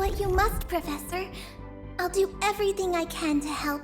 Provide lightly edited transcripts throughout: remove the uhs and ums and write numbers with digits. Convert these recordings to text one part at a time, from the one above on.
what you must, Professor. I'll do everything I can to help.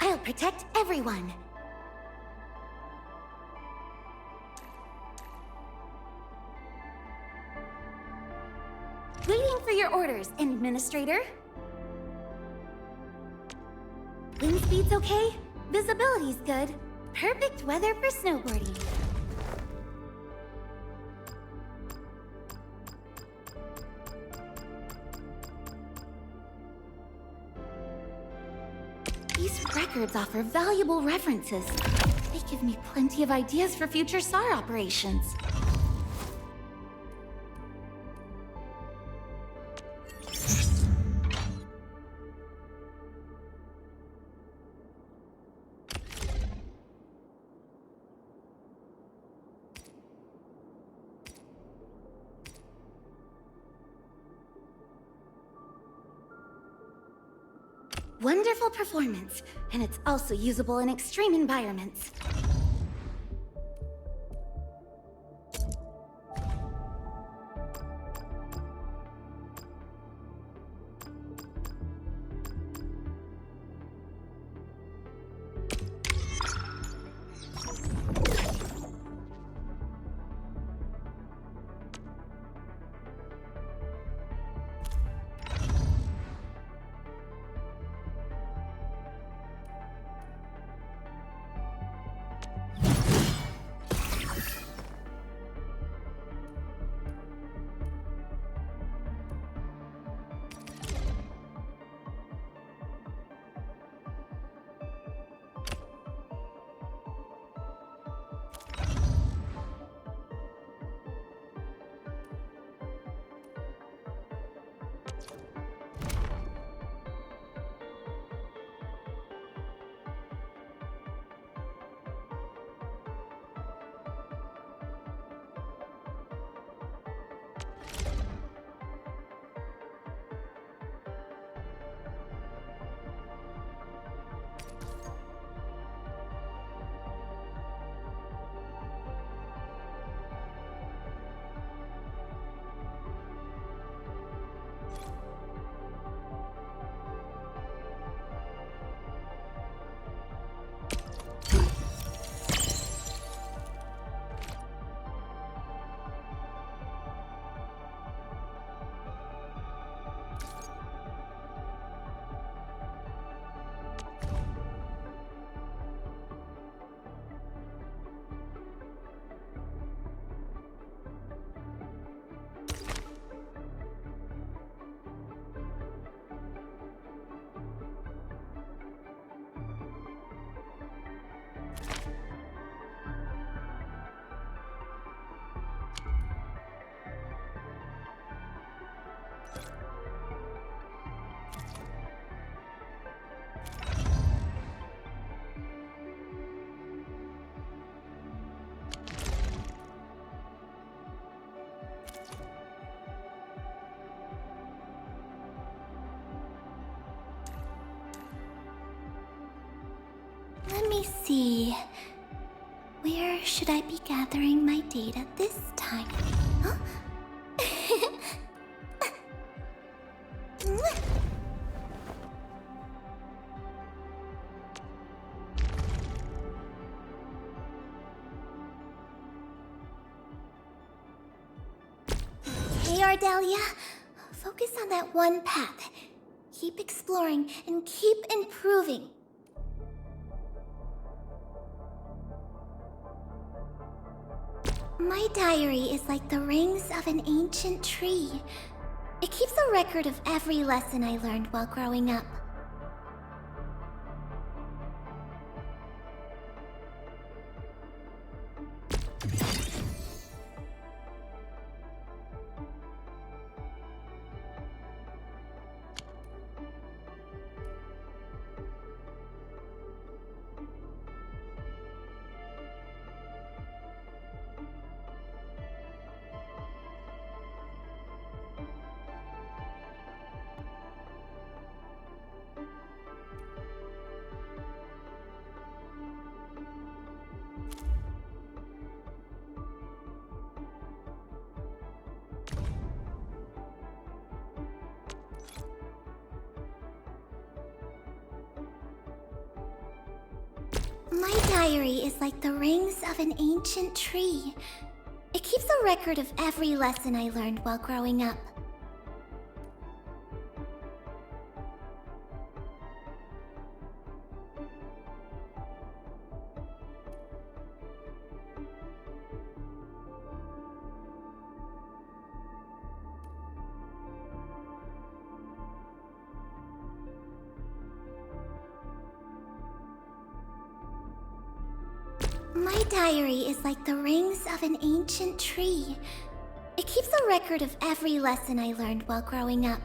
I'll protect everyone. Waiting for your orders, Administrator. Wind speed's okay, visibility's good. Perfect weather for snowboarding. These records offer valuable references. They give me plenty of ideas for future SAR operations. Wonderful performance, and it's also usable in extreme environments. Let me see. Where should I be gathering my data this time? Huh? Ardelia. Focus on that one path. Keep exploring and keep improving. My diary is like the rings of an ancient tree. It keeps a record of every lesson I learned while growing up. My diary is like the rings of an ancient tree. It keeps a record of every lesson I learned while growing up. My diary is like the rings of an ancient tree. It keeps a record of every lesson I learned while growing up.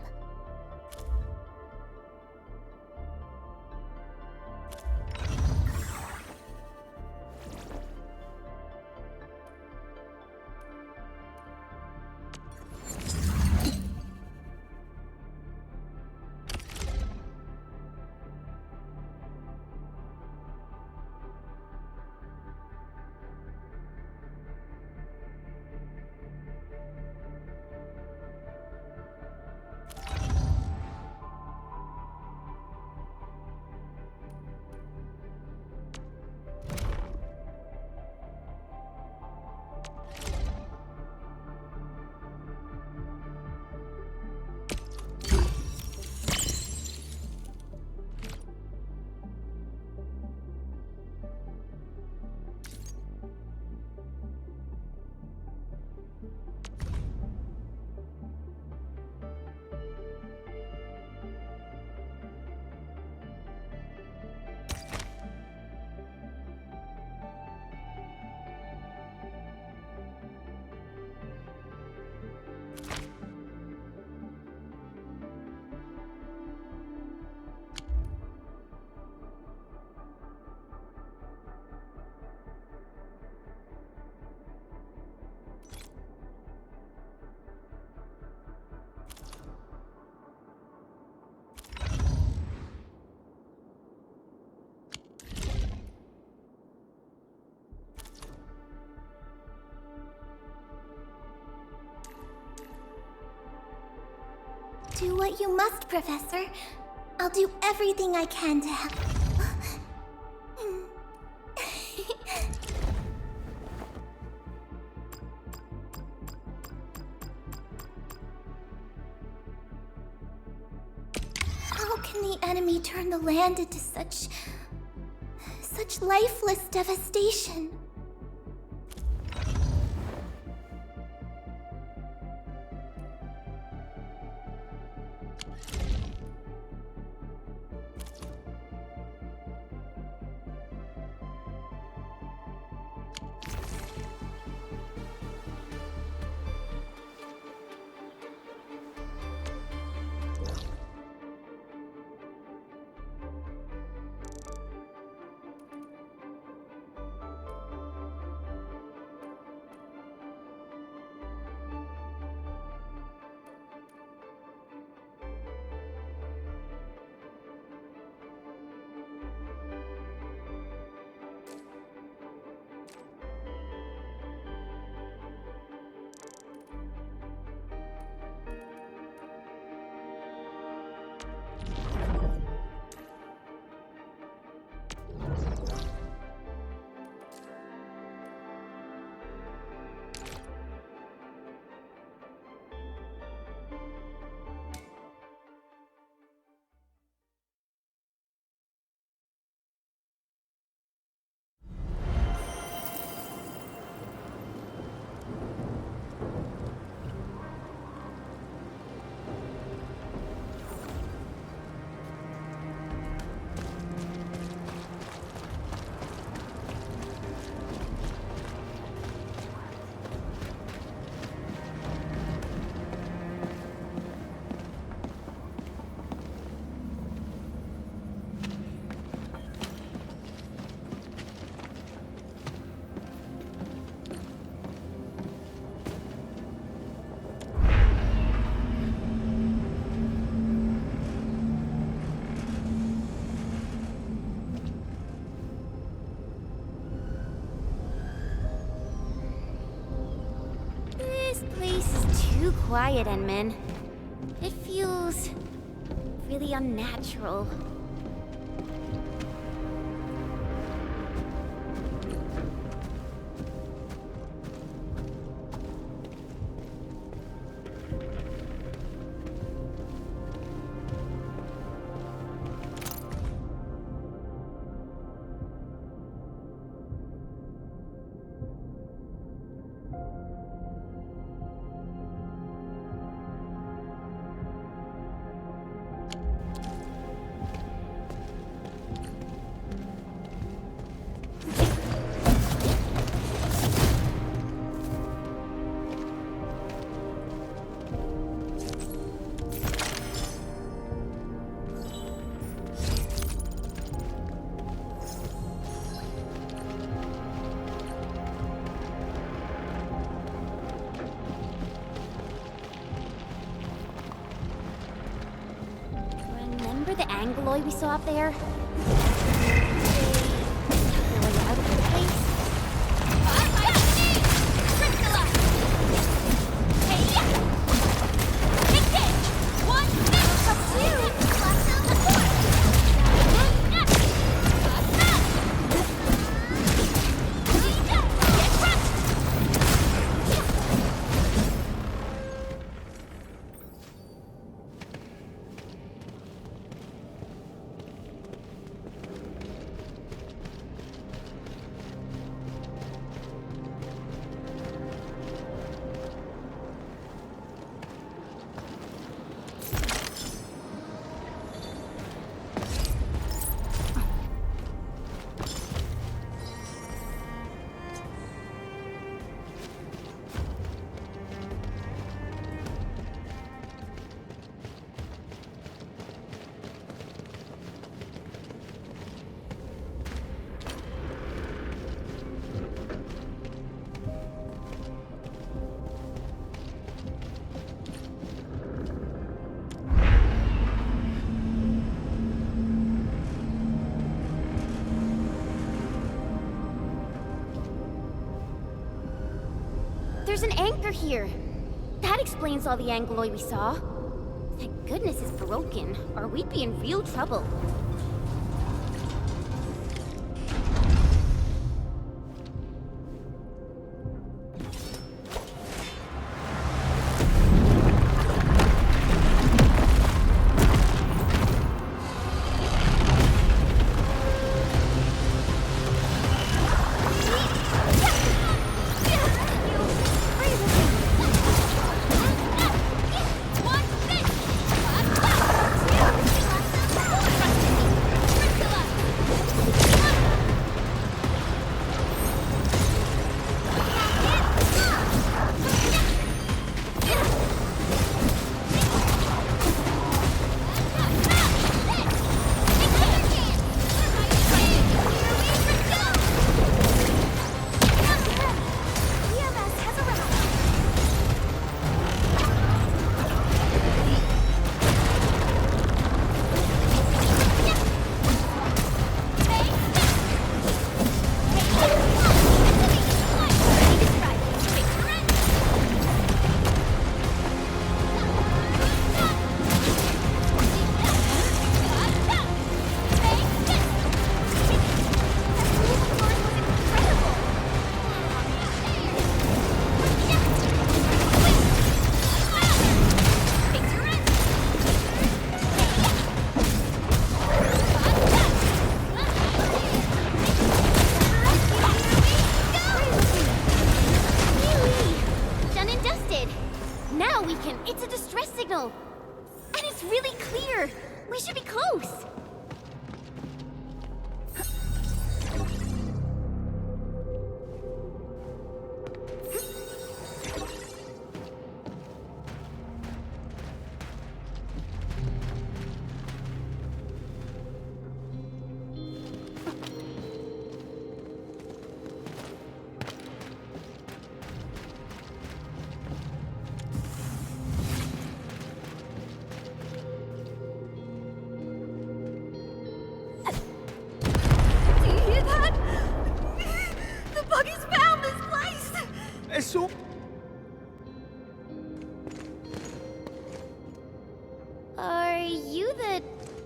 Do what you must, Professor. I'll do everything I can to help. How can the enemy turn the land into such lifeless devastation? quiet, Enman. It feels really unnatural. Remember the Angloid we saw up there? Way out of the place? There's an anchor here. That explains all the Angloid we saw. Thank goodness it's broken, or we'd be in real trouble. Trust in me.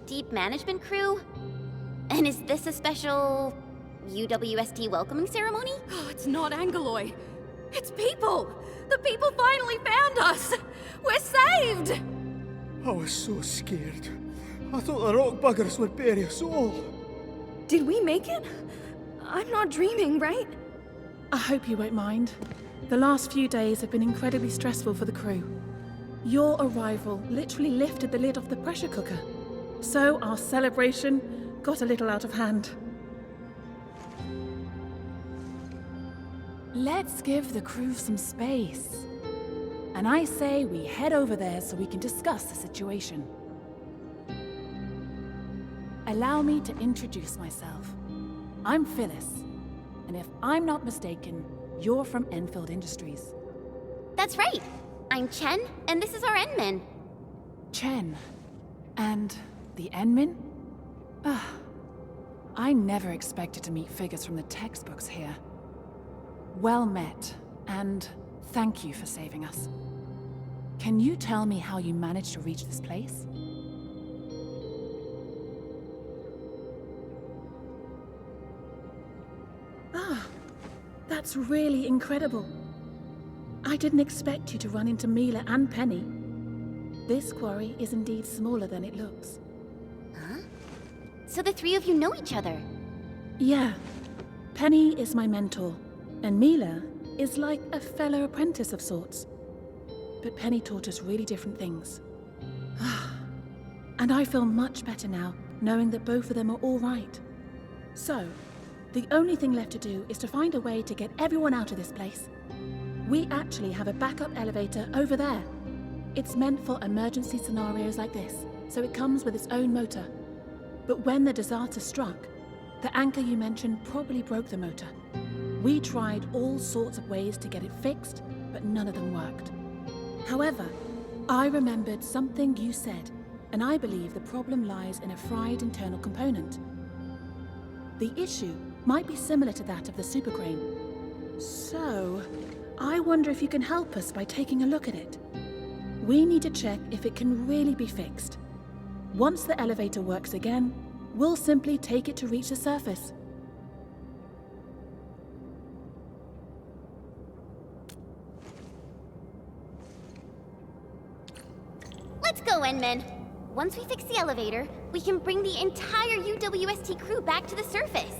deep management crew? And is this a special UWST welcoming ceremony? Oh, it's not Angeloy. It's people! The people finally found us! We're saved! I was so scared. I thought the rock buggers would bury us all. Did we make it? I'm not dreaming, right? I hope you won't mind. The last few days have been incredibly stressful for the crew. Your arrival literally lifted the lid off the pressure cooker. So our celebration got a little out of hand. Let's give the crew some space. And I say we head over there so we can discuss the situation. Allow me to introduce myself. I'm Phyllis, and if I'm not mistaken, you're from Endfield Industries. That's right. I'm Chen, and this is our Enmin. Chen. And the Enmin? I never expected to meet figures from the textbooks here. Well met, and thank you for saving us. Can you tell me how you managed to reach this place? That's really incredible. I didn't expect you to run into Mila and Penny. This quarry is indeed smaller than it looks. Huh? So the three of you know each other? Yeah. Penny is my mentor, and Mila is like a fellow apprentice of sorts. But Penny taught us really different things. And I feel much better now, knowing that both of them are all right. So, the only thing left to do is to find a way to get everyone out of this place. We actually have a backup elevator over there. It's meant for emergency scenarios like this, so it comes with its own motor. But when the disaster struck, the anchor you mentioned probably broke the motor. We tried all sorts of ways to get it fixed, but none of them worked. However, I remembered something you said, and I believe the problem lies in a fried internal component. The issue might be similar to that of the supercrane. So, I wonder if you can help us by taking a look at it. We need to check if it can really be fixed. Once the elevator works again, we'll simply take it to reach the surface. Let's go, Enmin. Once we fix the elevator, we can bring the entire UWST crew back to the surface.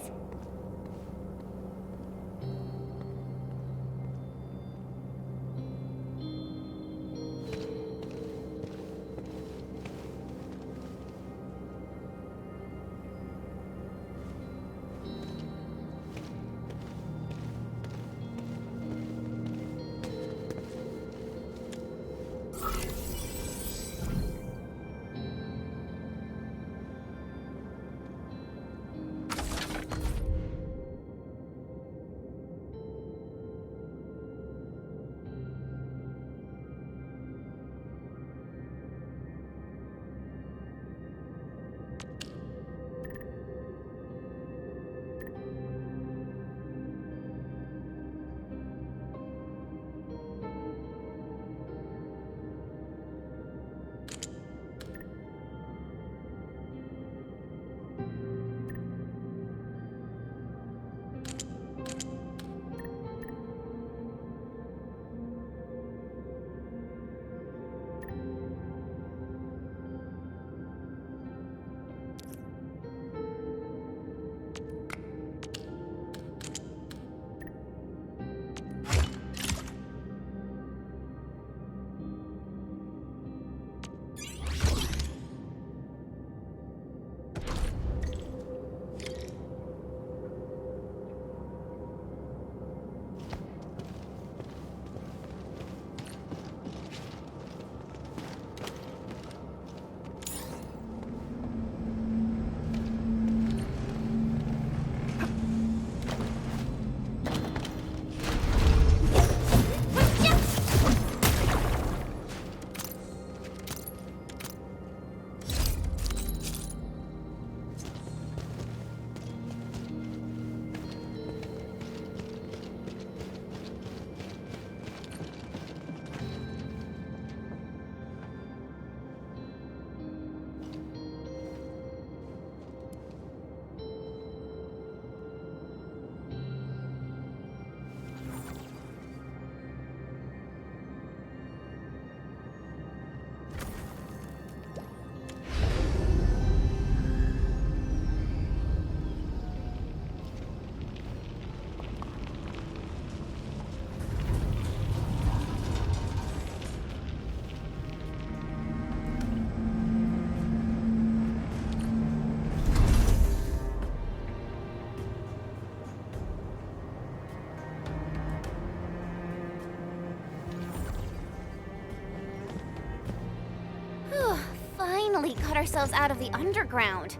got ourselves out of the underground.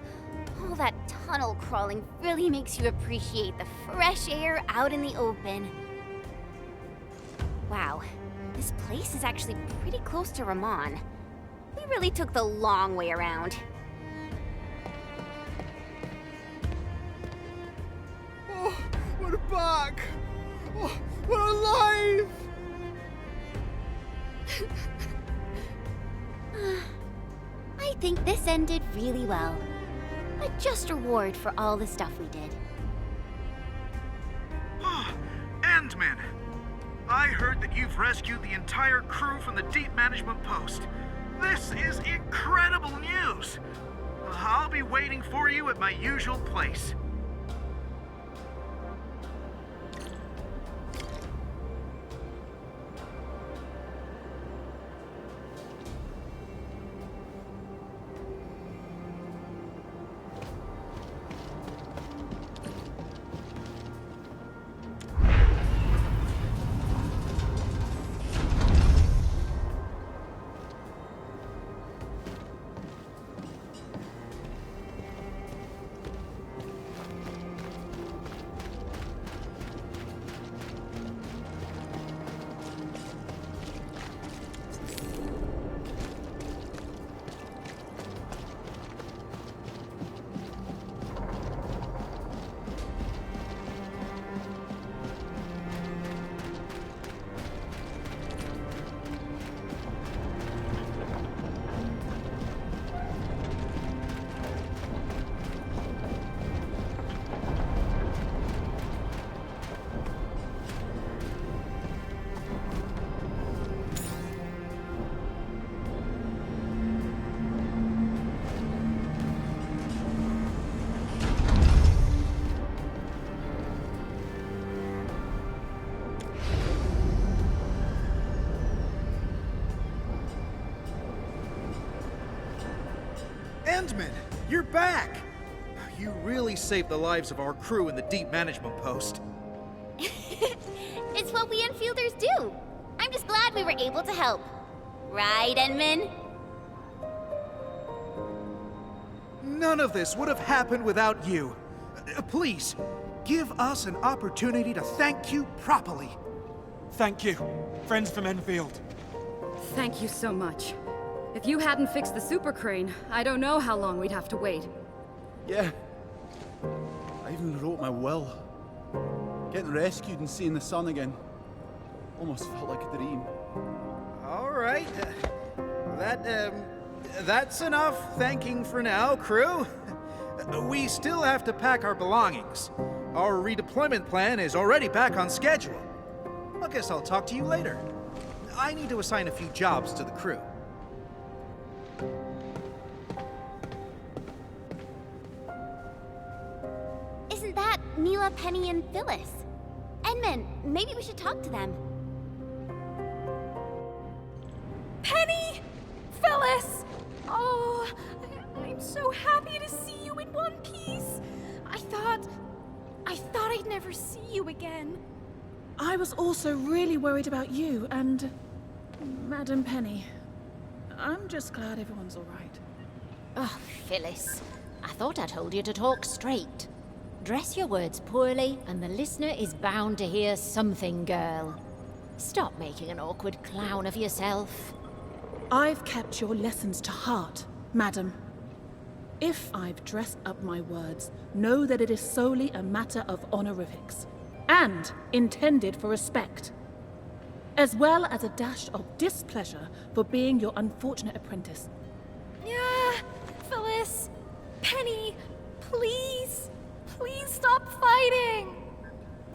All that tunnel crawling really makes you appreciate the fresh air out in the open. Wow, this place is actually pretty close to Ramon. We really took the long way around. Oh, we're back! Oh, we're alive! I think this ended really well. A just reward for all the stuff we did. Endman! I heard that you've rescued the entire crew from the Deep Management Post. This is incredible news! I'll be waiting for you at my usual place. Endman, you're back! You really saved the lives of our crew in the Deep Management Post. It's what we Enfielders do. I'm just glad we were able to help. Right, Endman? None of this would have happened without you. Please, give us an opportunity to thank you properly. Thank you, friends from Enfield. Thank you so much. If you hadn't fixed the super crane, I don't know how long we'd have to wait. Yeah. I even wrote my will. Getting rescued and seeing the sun again. Almost felt like a dream. All right. That's enough thanking for now, crew. We still have to pack our belongings. Our redeployment plan is already back on schedule. I guess I'll talk to you later. I need to assign a few jobs to the crew. Isn't that Mila, Penny, and Phyllis? Endman, maybe we should talk to them. Penny! Phyllis! Oh, I'm so happy to see you in one piece. I thought I'd never see you again. I was also really worried about you and Madam Penny. I'm just glad everyone's all right. Oh, Phyllis. I thought I told you to talk straight. Dress your words poorly, and the listener is bound to hear something, girl. Stop making an awkward clown of yourself. I've kept your lessons to heart, madam. If I've dressed up my words, know that it is solely a matter of honorifics, and intended for respect, as well as a dash of displeasure for being your unfortunate apprentice. Yeah, Phyllis, Penny, please stop fighting.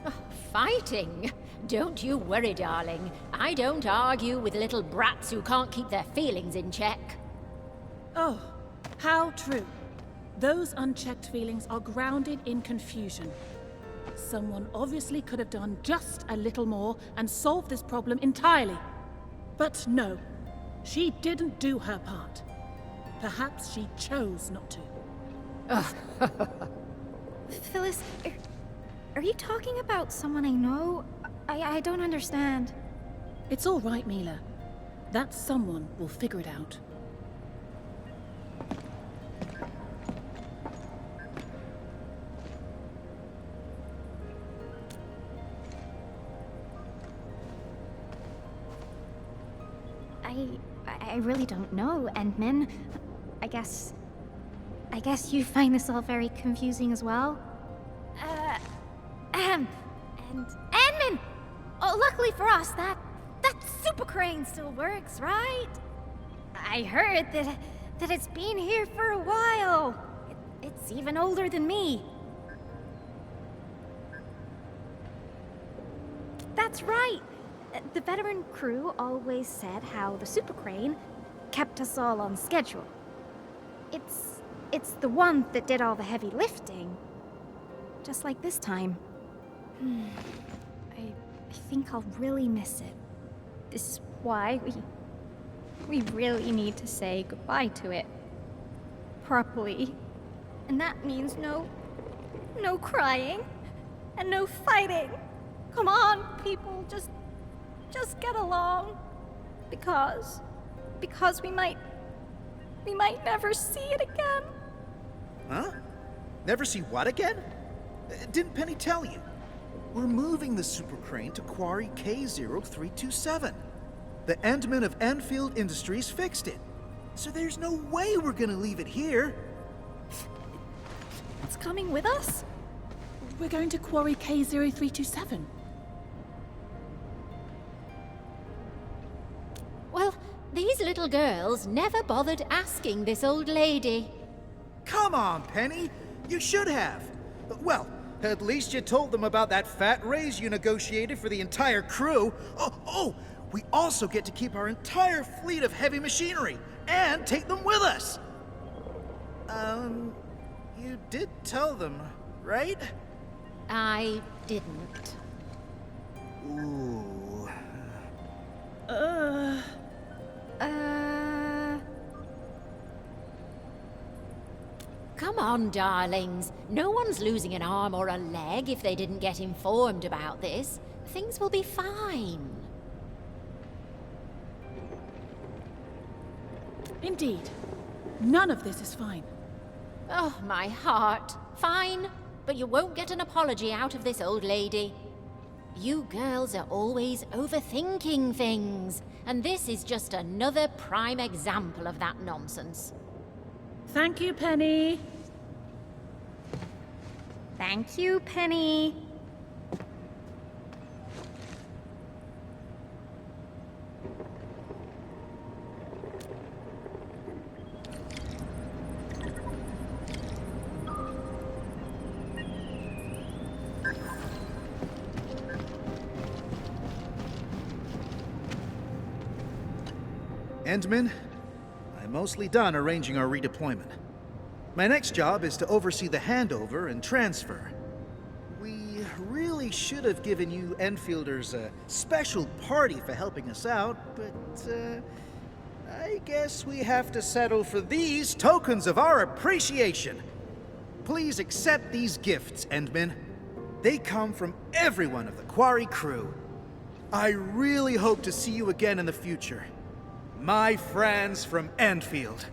Oh, fighting? Don't you worry, darling. I don't argue with little brats who can't keep their feelings in check. Oh, how true. Those unchecked feelings are grounded in confusion. Someone obviously could have done just a little more and solved this problem entirely. But no, she didn't do her part. Perhaps she chose not to. Phyllis, are you talking about someone I know? I don't understand. It's all right, Mila. That someone will figure it out. I really don't know, Endman. I guess you find this all very confusing as well? And Endman! Oh, luckily for us, that super crane still works, right? I heard that it's been here for a while. It's even older than me. That's right. The veteran crew always said how the super crane kept us all on schedule. It's the one that did all the heavy lifting. Just like this time. I think I'll really miss it. This is why we really need to say goodbye to it. Properly. And that means no crying and no fighting. Come on, people, just get along. Because we might never see it again. Huh? Never see what again? Didn't Penny tell you? We're moving the super crane to Quarry K0327. The Endman of Endfield Industries fixed it. So there's no way we're gonna leave it here. It's coming with us? We're going to Quarry K0327. Well, these little girls never bothered asking this old lady. Come on, Penny. You should have. Well, at least you told them about that fat raise you negotiated for the entire crew. Oh, we also get to keep our entire fleet of heavy machinery and take them with us. You did tell them, right? I didn't. Ooh. Come on, darlings. No one's losing an arm or a leg if they didn't get informed about this. Things will be fine. Indeed. None of this is fine. Oh, my heart. Fine, but you won't get an apology out of this old lady. You girls are always overthinking things, and this is just another prime example of that nonsense. Thank you, Penny. Thank you, Penny. Endman, I'm mostly done arranging our redeployment. My next job is to oversee the handover and transfer. We really should have given you Enfielders a special party for helping us out, but I guess we have to settle for these tokens of our appreciation. Please accept these gifts, Endman. They come from everyone of the Quarry crew. I really hope to see you again in the future. My friends from Endfield.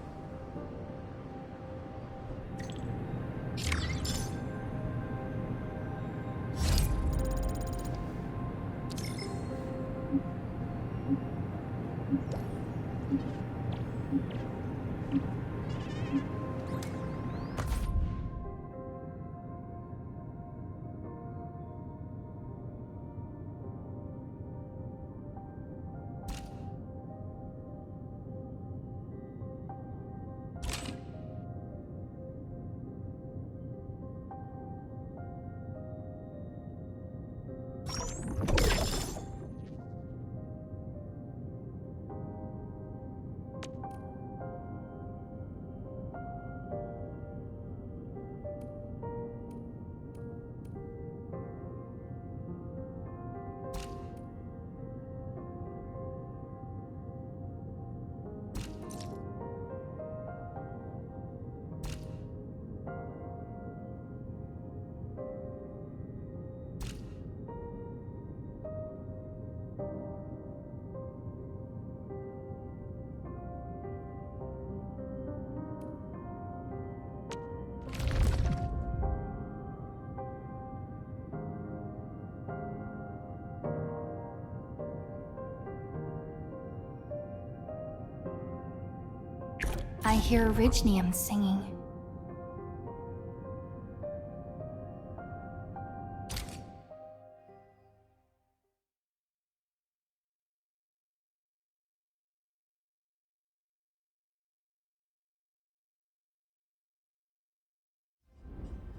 I hear Orignium singing.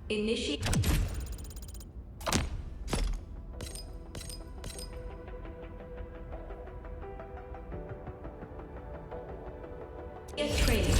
Initiate. Get training.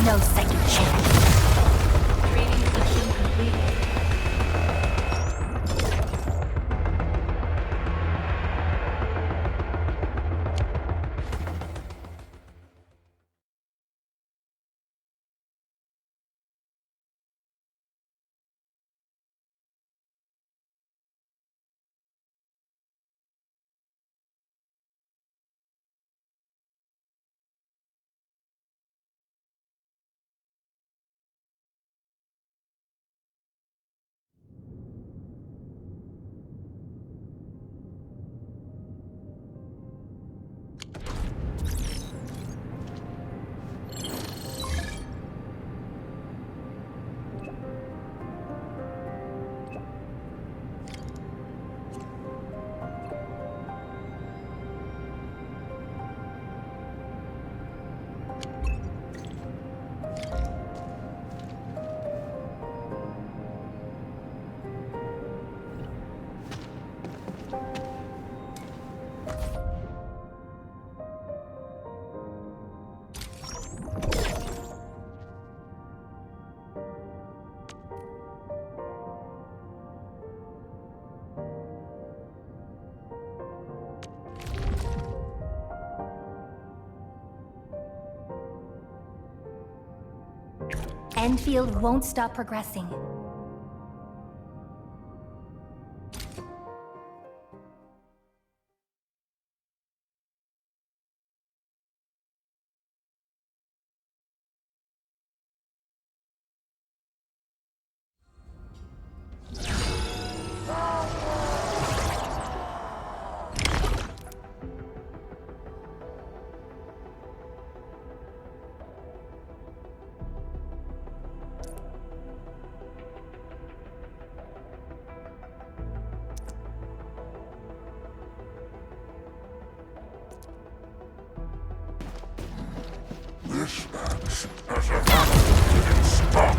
No second chance. Training session completed. Endfield won't stop progressing. This man's as a vacuum in stock.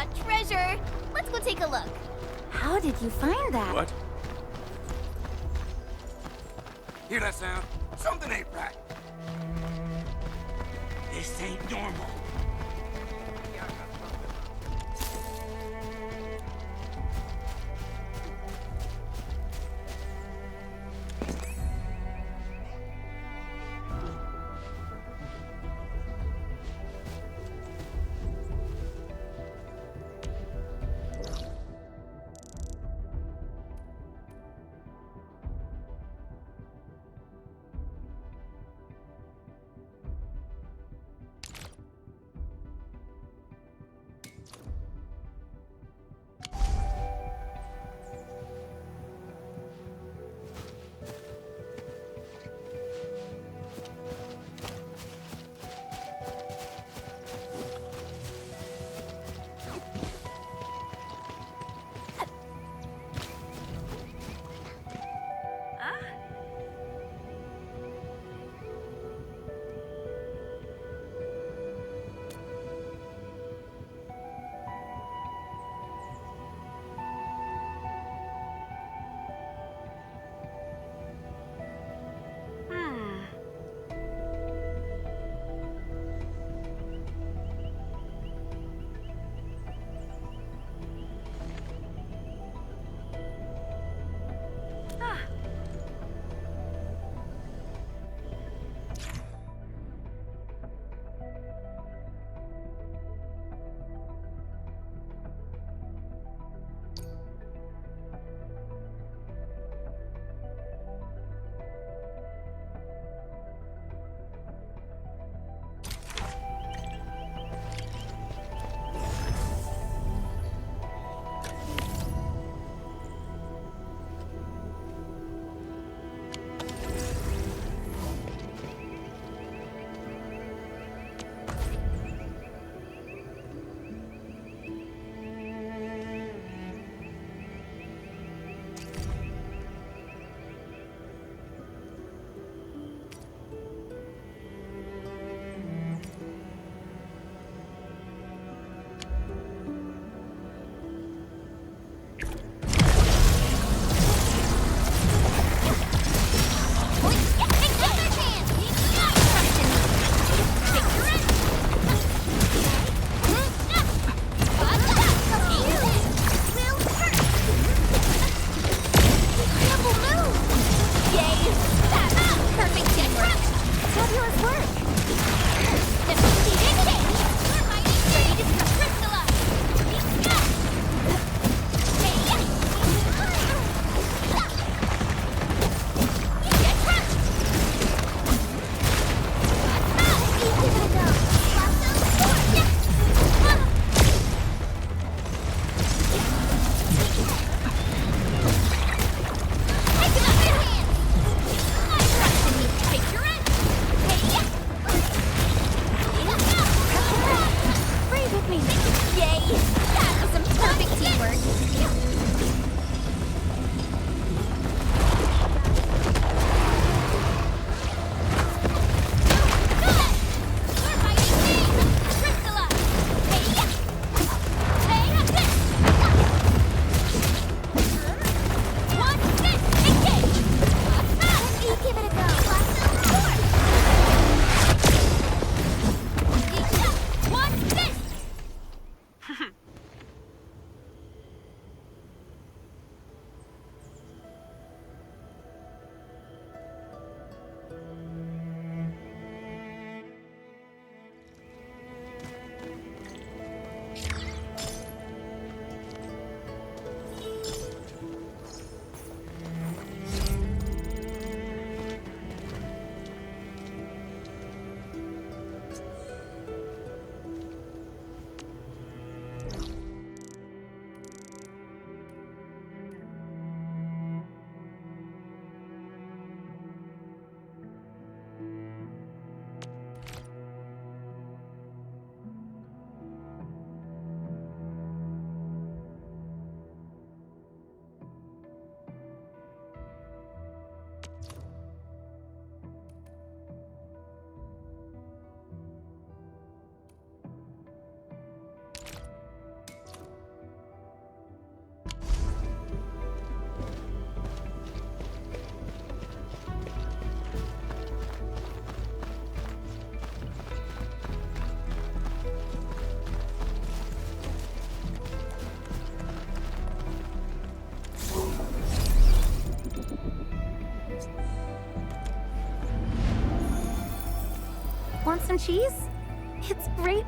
Aw, treasure! Let's go take a look. How did you find that? What? Hear that sound? Something ain't right. This ain't normal. Want some cheese? It's great.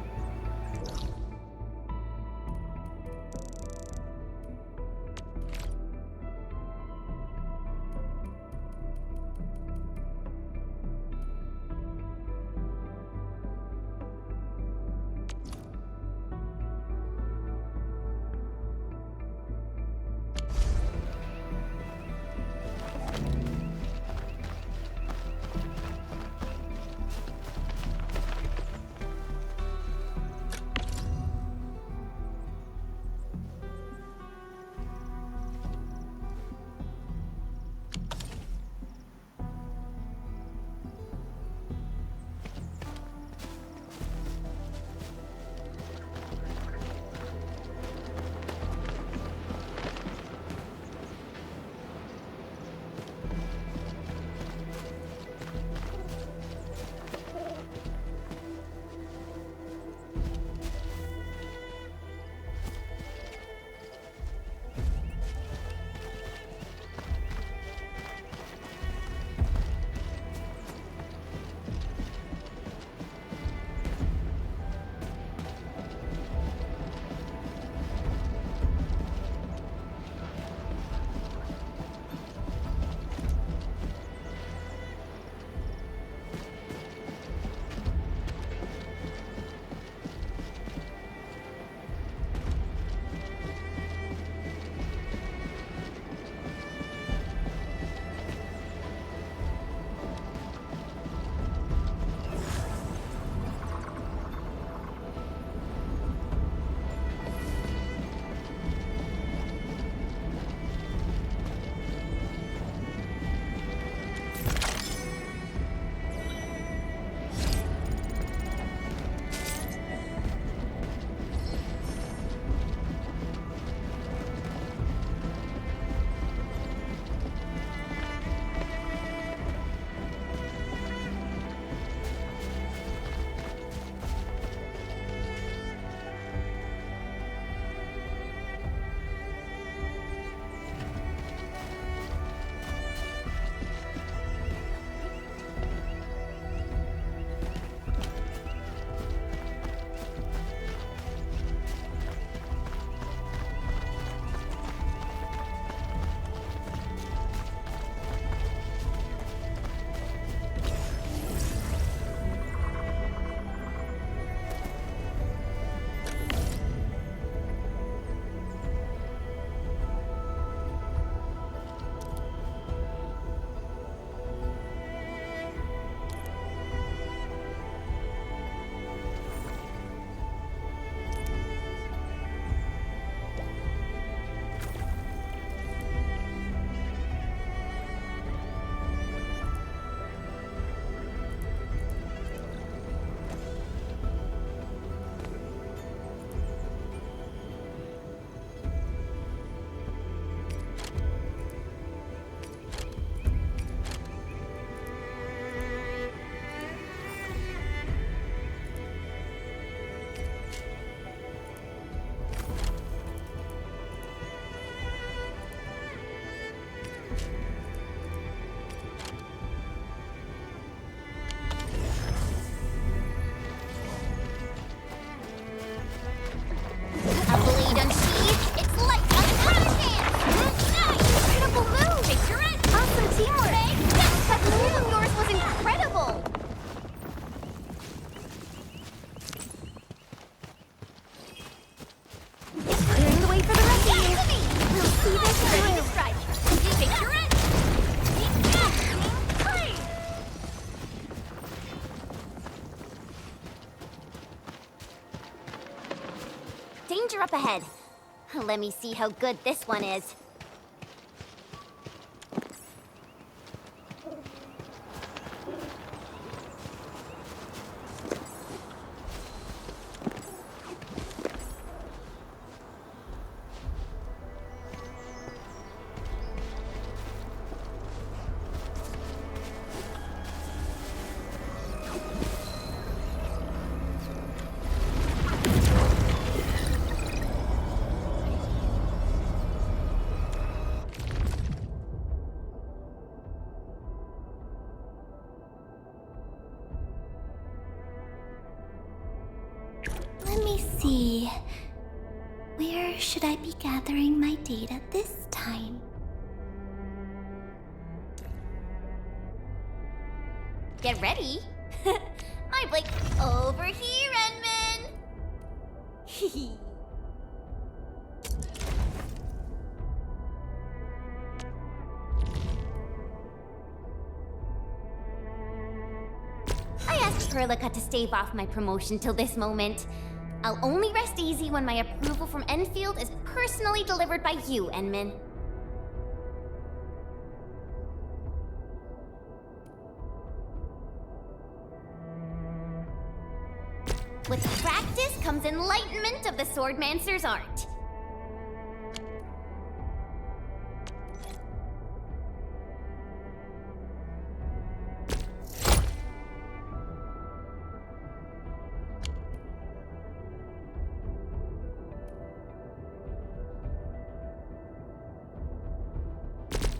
Danger up ahead. Let me see how good this one is. Where should I be gathering my data this time? Get ready. My Blake over here, Enman. Hehe. I asked Perlica to stave off my promotion till this moment. I'll only rest easy when my approval from Endfield is personally delivered by you, Enman. With practice comes enlightenment of the Swordmancer's art.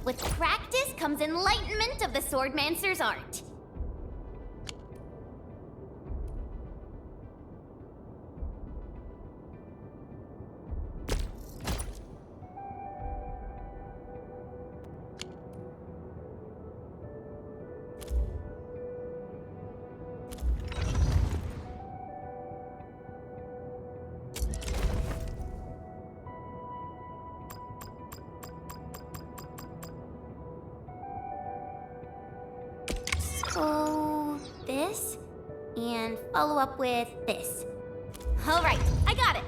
With practice comes enlightenment of the Swordmancer's art. So, this, and follow up with this. All right, I got it.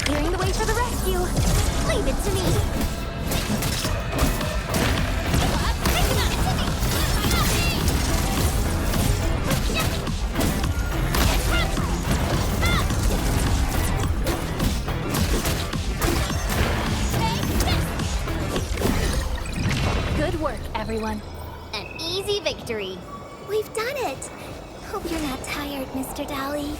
Clearing the way for the rescue. Leave it to me. Good work, everyone. An easy victory. We've done it! Hope you're not tired, Mr. Dally.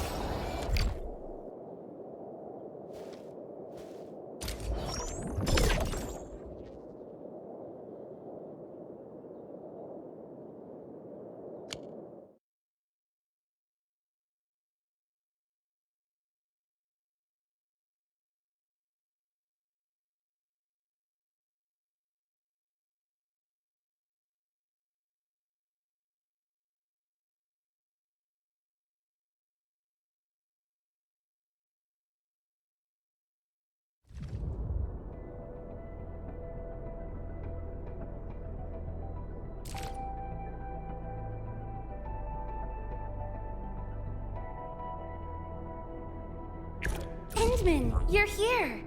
Endman, you're here.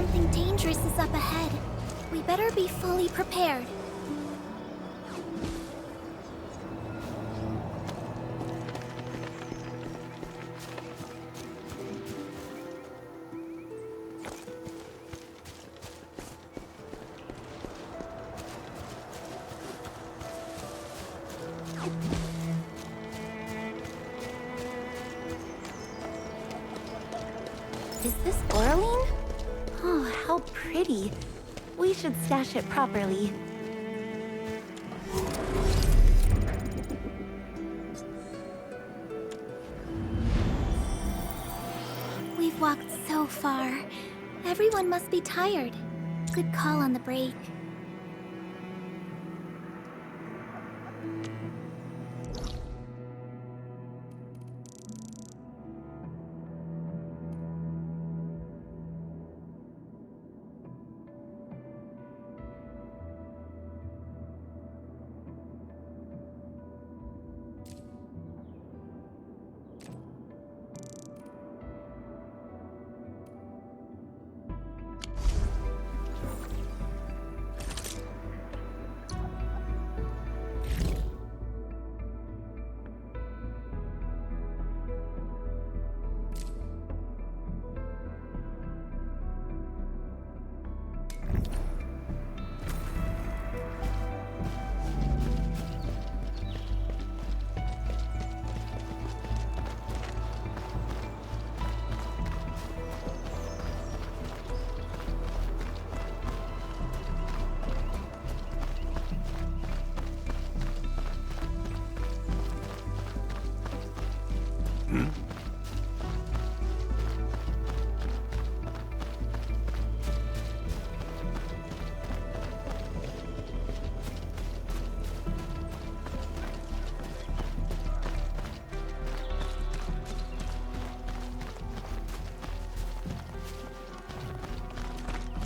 something dangerous is up ahead. We better be fully prepared. Is this Orlean? Oh, how pretty. We should stash it properly. We've walked so far. Everyone must be tired. Good call on the break.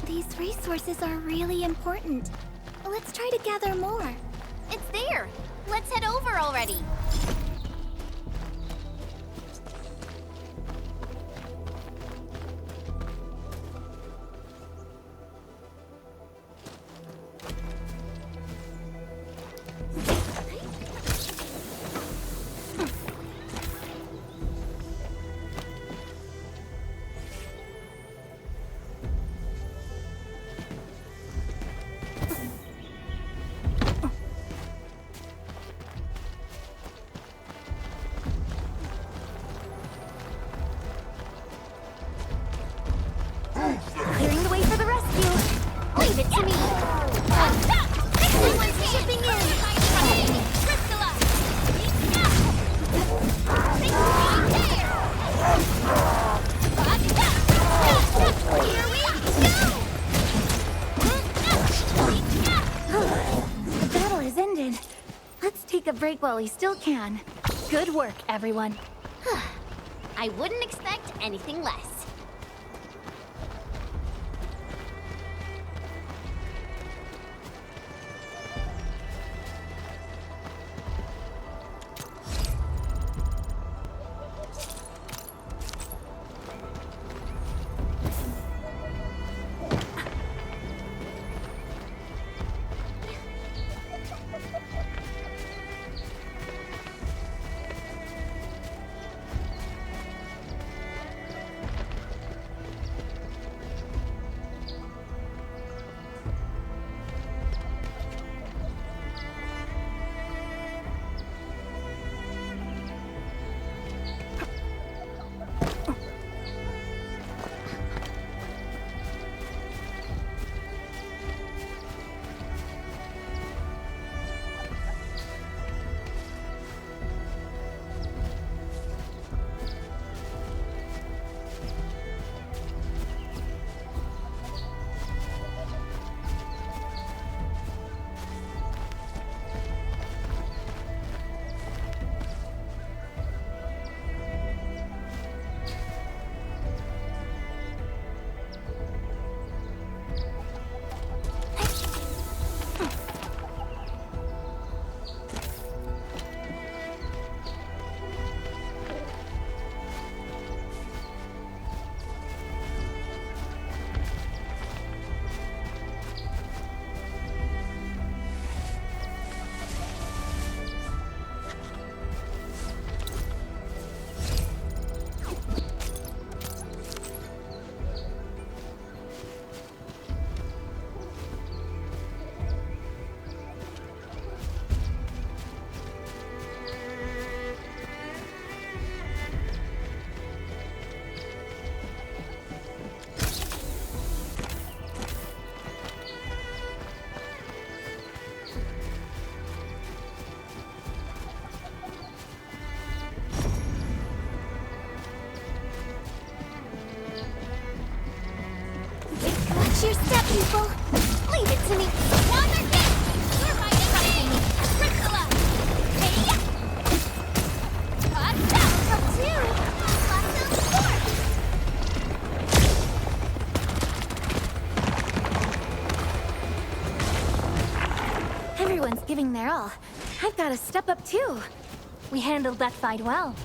These resources are really important. Let's try to gather more. It's there! Let's head over already! Clearing the way for the rescue! Leave it to me! Everyone's chipping in! Priscilla! Here we go! The battle is ended. Let's take a break while we still can. Good work, everyone. I wouldn't expect anything less. Watch your step, people. Leave it to me. Wander King! You're my trusting me. Priscilla! Hey! From 2. Blossom 4. Everyone's giving their all. I've got to step up too. We handled that fight well.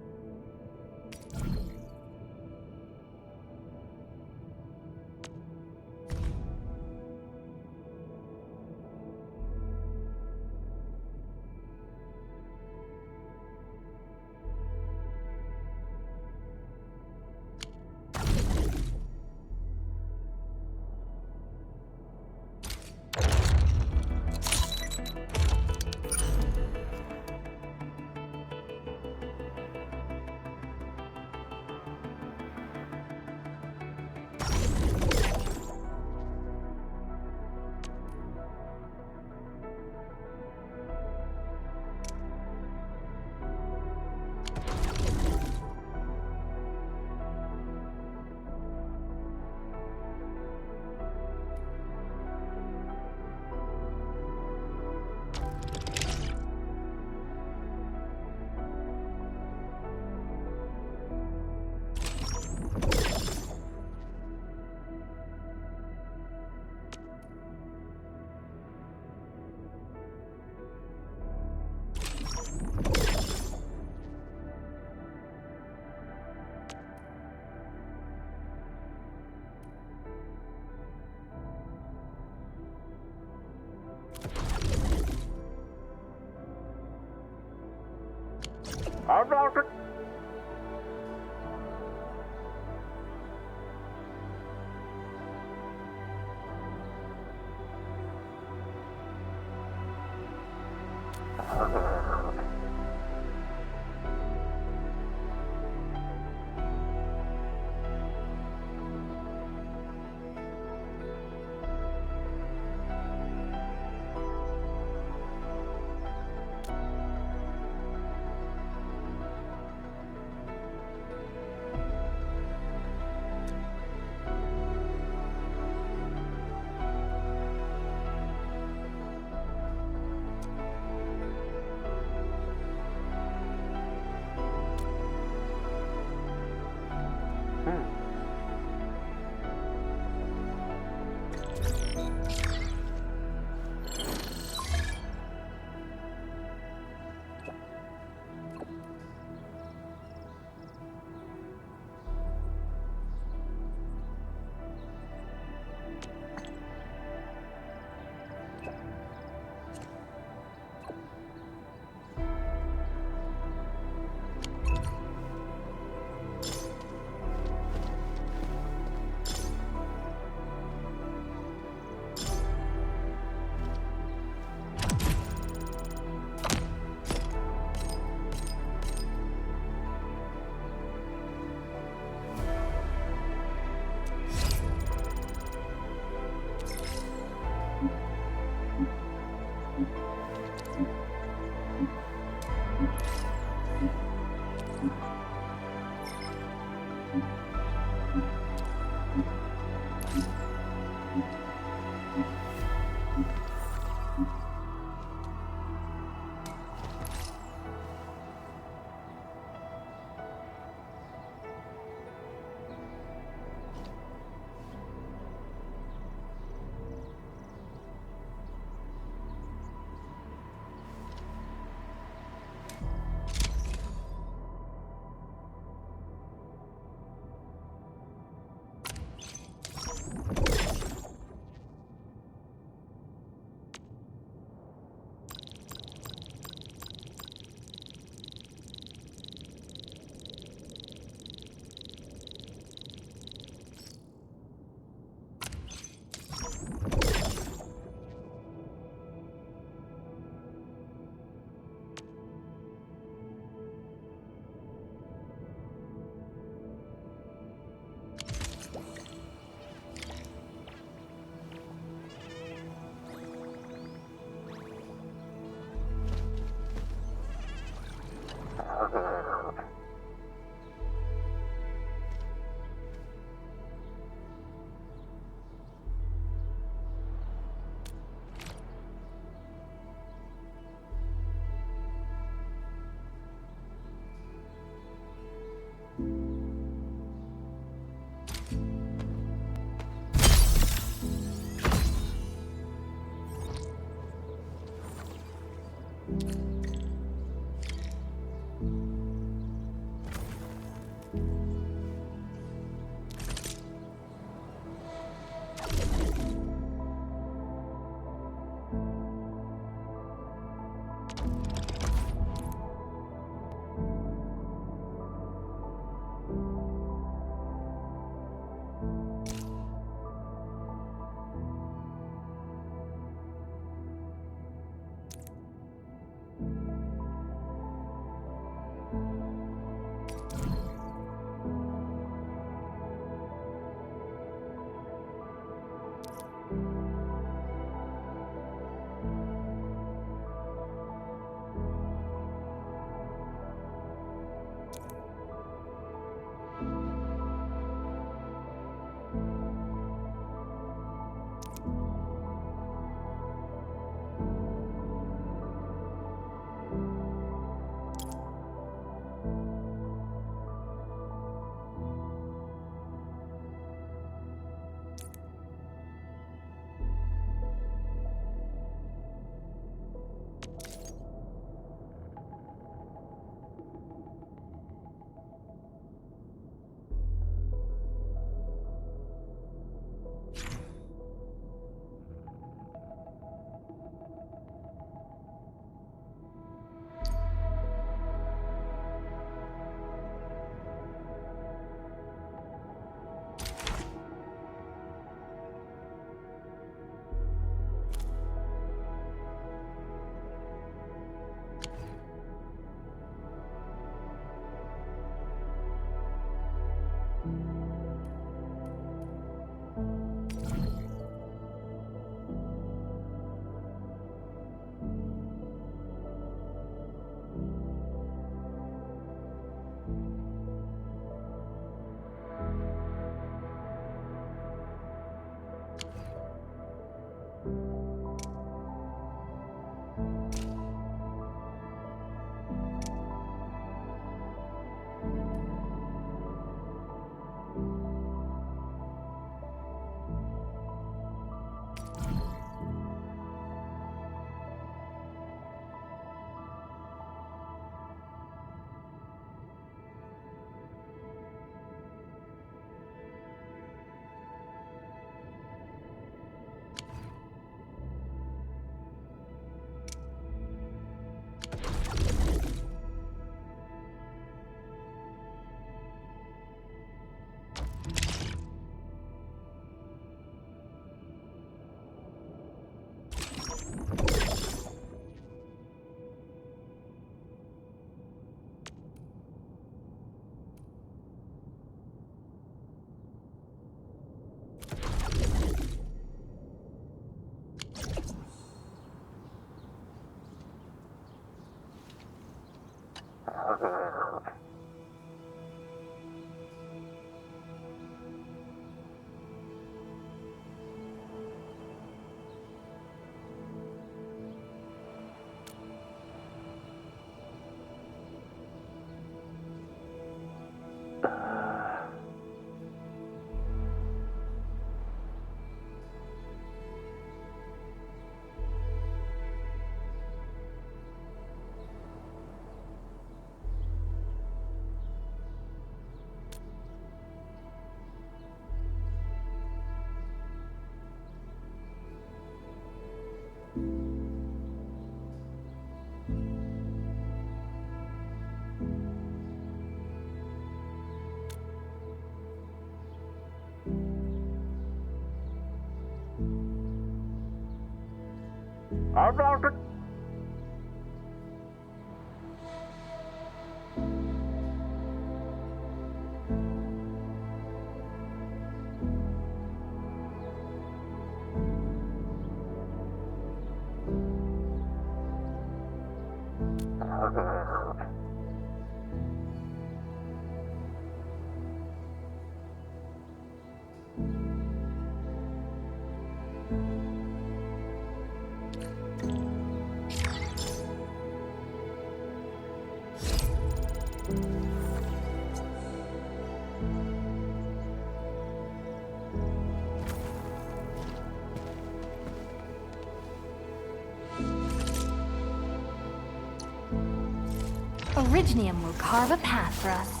Originium will carve a path for us.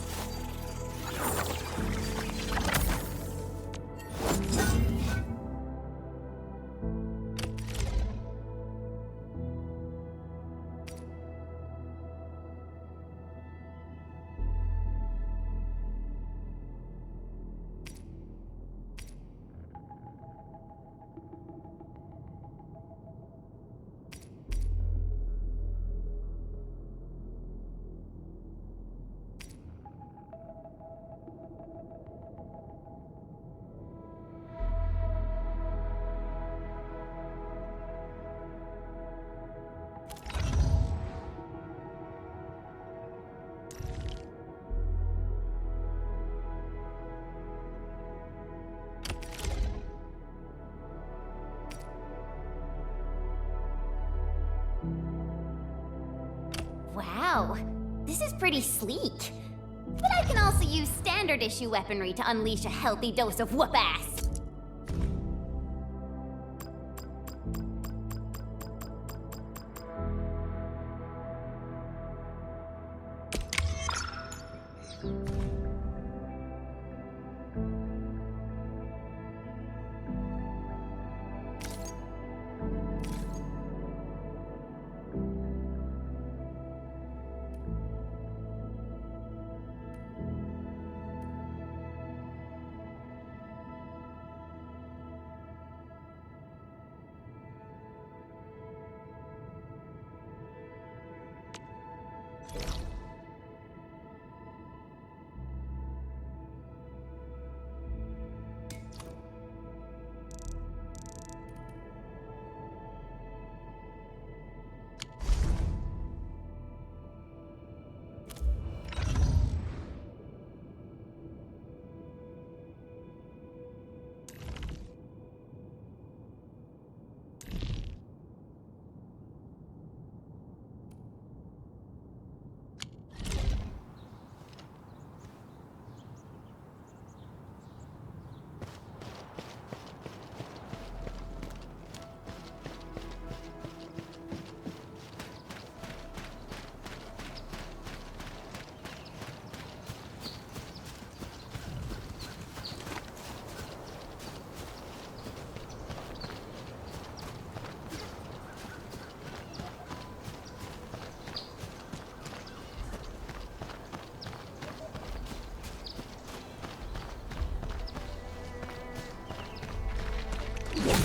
Wow, this is pretty sleek. But I can also use standard issue weaponry to unleash a healthy dose of whoop-ass.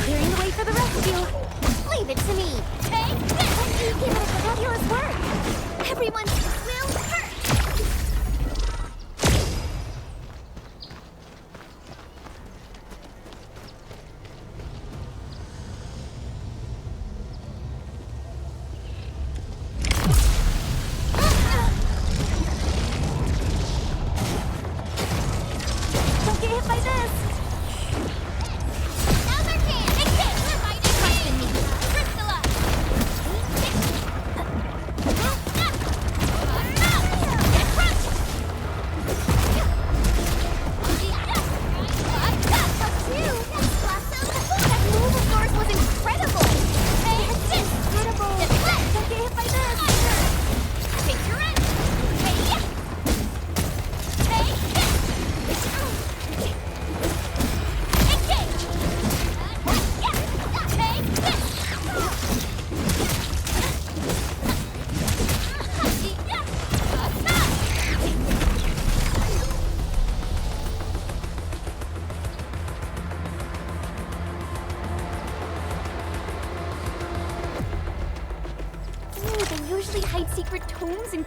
Clearing the way for the rescue. Leave it to me. Take this! You give it a fabulous work. Everyone's will hurt.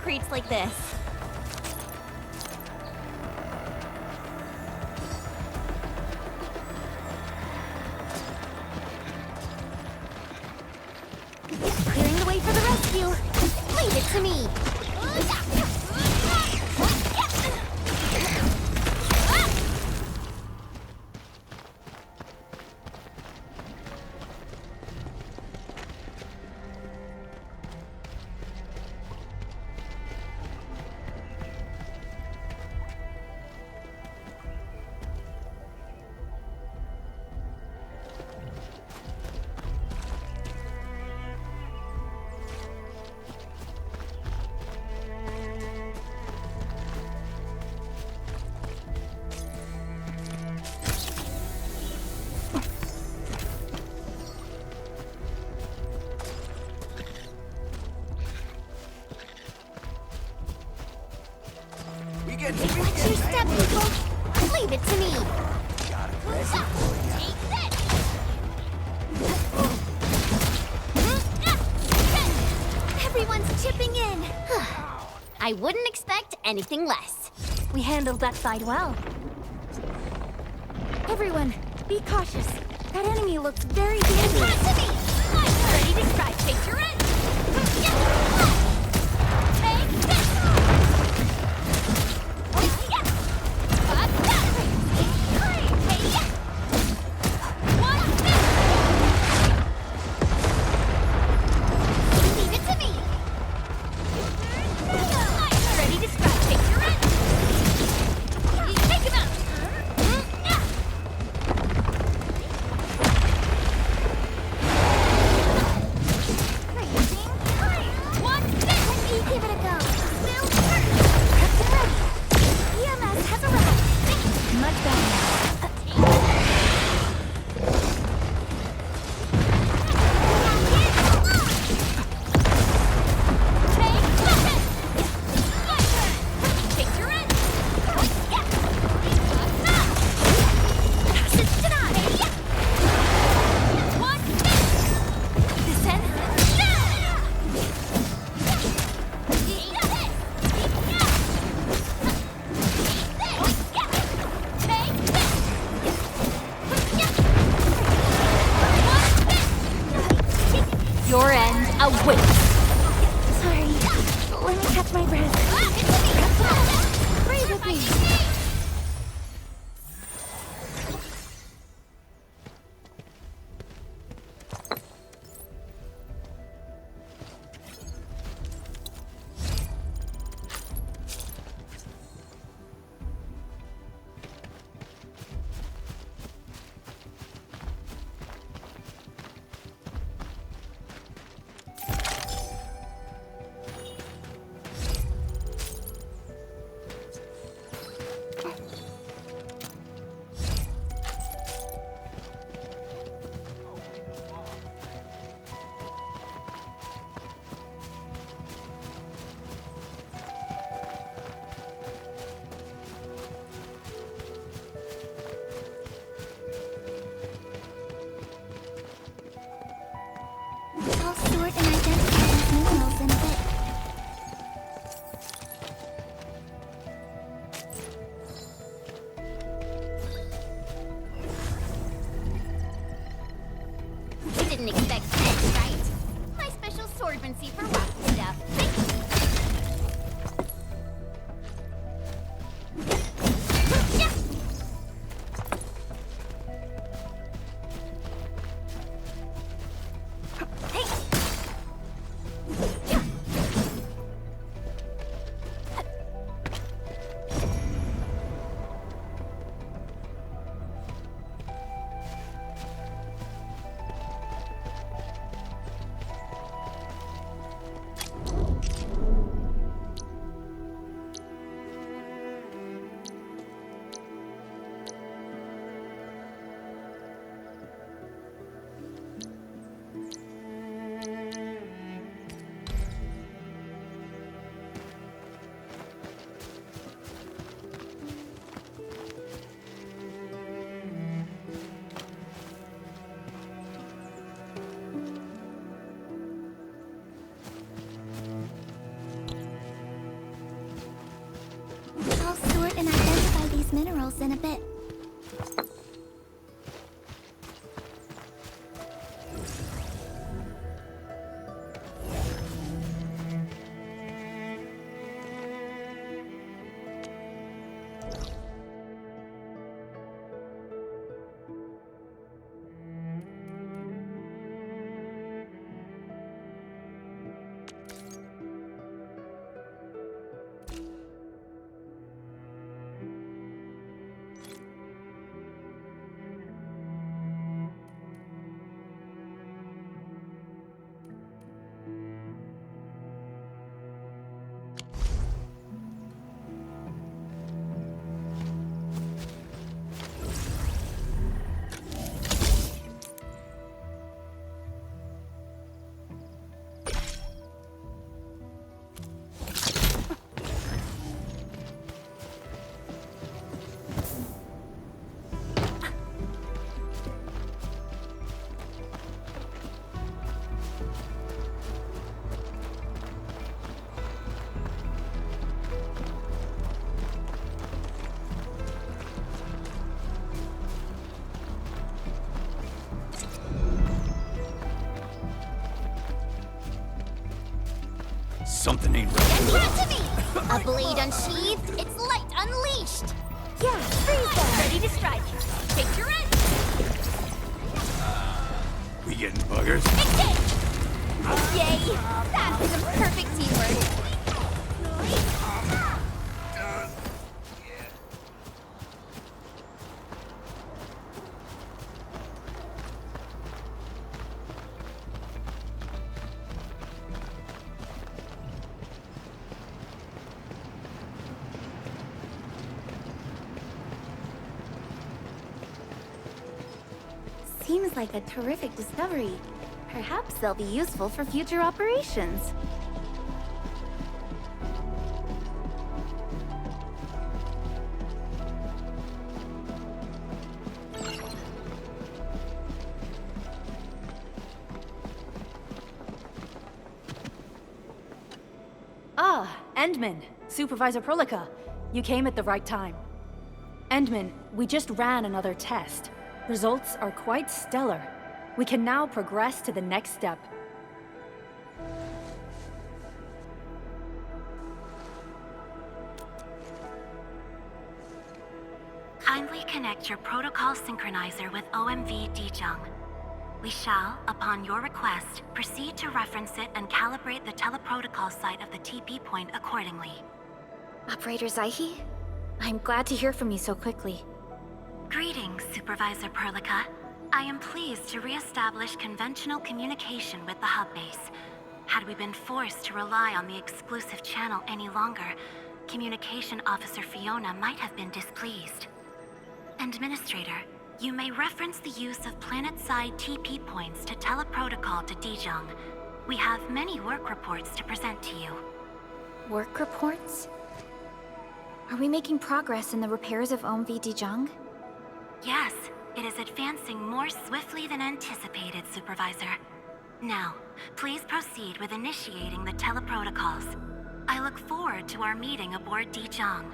crates like this. Clearing the way for the rescue. Leave it to me. Watch your step, people. Leave it to me. Take this. Everyone's chipping in. I wouldn't expect anything less. We handled that fight well. Everyone, be cautious. That enemy looks very dangerous. Front to me. Ready to strike. Take your end. Take this. Your end awaits. Sorry. Let me catch my breath. Breathe with me. I'll sort and identify these minerals in a bit. You didn't expect this, right? My special swordmancy for rocky stuff. I'll sort and identify these minerals in a bit. Something ain't right. Give it to me! A blade unsheathed, its light unleashed! Yeah, freeze them! Ready to strike. Take your end! We getting buggers? Engage! Yay! That was a perfect teamwork! Seems like a terrific discovery. Perhaps they'll be useful for future operations. Ah, Endman, Supervisor Prolica. You came at the right time. Endman, we just ran another test. Results are quite stellar. We can now progress to the next step. Kindly connect your protocol synchronizer with OMV Dijong. We shall, upon your request, proceed to reference it and calibrate the teleprotocol site of the TP point accordingly. Operator Zaihi? I'm glad to hear from you so quickly. Greetings, Supervisor Prolica. I am pleased to re-establish conventional communication with the hub base. Had we been forced to rely on the exclusive channel any longer, Communication Officer Fiona might have been displeased. Administrator, you may reference the use of planet-side TP points to teleprotocol to Dijong. We have many work reports to present to you. Work reports? Are we making progress in the repairs of OMV Dijong? Yes, it is advancing more swiftly than anticipated, Supervisor. Now, please proceed with initiating the teleprotocols. I look forward to our meeting aboard Dijong.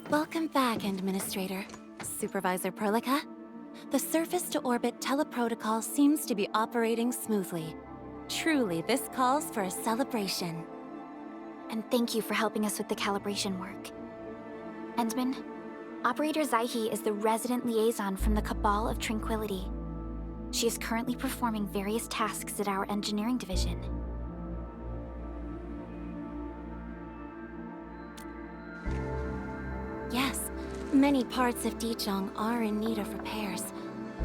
Welcome back, Administrator. Supervisor Prolica. The surface-to-orbit teleprotocol seems to be operating smoothly. Truly, this calls for a celebration. And thank you for helping us with the calibration work. Endman, Operator Zaihi is the resident liaison from the Cabal of Tranquility. She is currently performing various tasks at our engineering division. Yes, many parts of Dijiang are in need of repairs.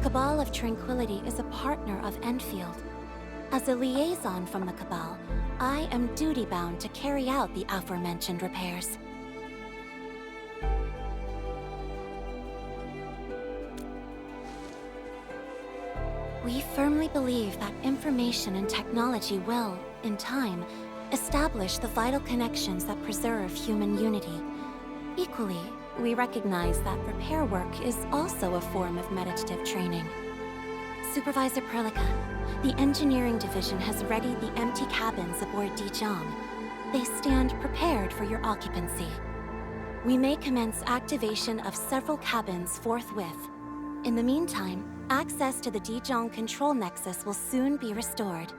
Cabal of Tranquility is a partner of Endfield. As a liaison from the Cabal, I am duty-bound to carry out the aforementioned repairs. We firmly believe that information and technology will, in time, establish the vital connections that preserve human unity. Equally, we recognize that repair work is also a form of meditative training. Supervisor Perlica, the engineering division has readied the empty cabins aboard Dijiang. They stand prepared for your occupancy. We may commence activation of several cabins forthwith. In the meantime, access to the Dijiang control nexus will soon be restored.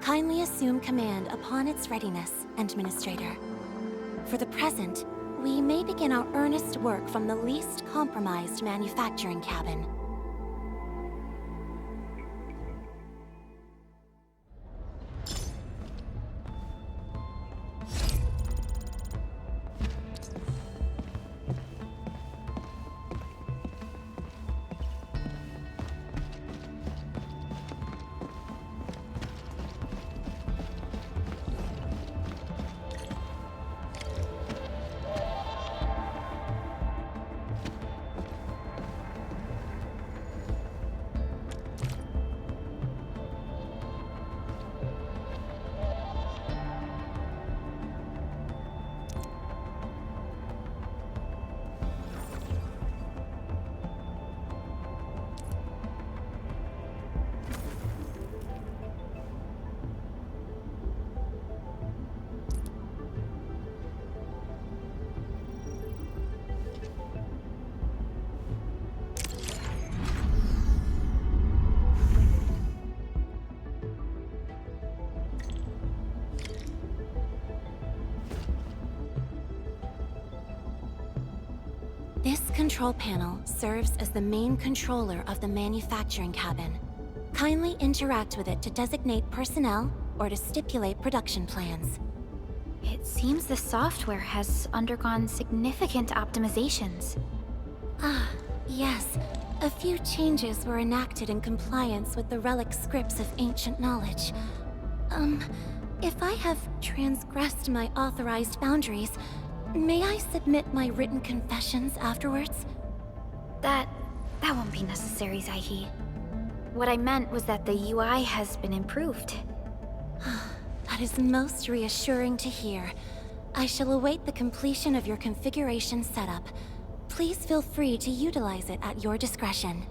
Kindly assume command upon its readiness, Administrator. For the present, we may begin our earnest work from the least compromised manufacturing cabin. This control panel serves as the main controller of the manufacturing cabin. Kindly interact with it to designate personnel or to stipulate production plans. It seems the software has undergone significant optimizations. Ah, yes. A few changes were enacted in compliance with the relic scripts of ancient knowledge. If I have transgressed my authorized boundaries, may I submit my written confessions afterwards? That won't be necessary, Zaihi. What I meant was that the UI has been improved. That is most reassuring to hear. I shall await the completion of your configuration setup. Please feel free to utilize it at your discretion.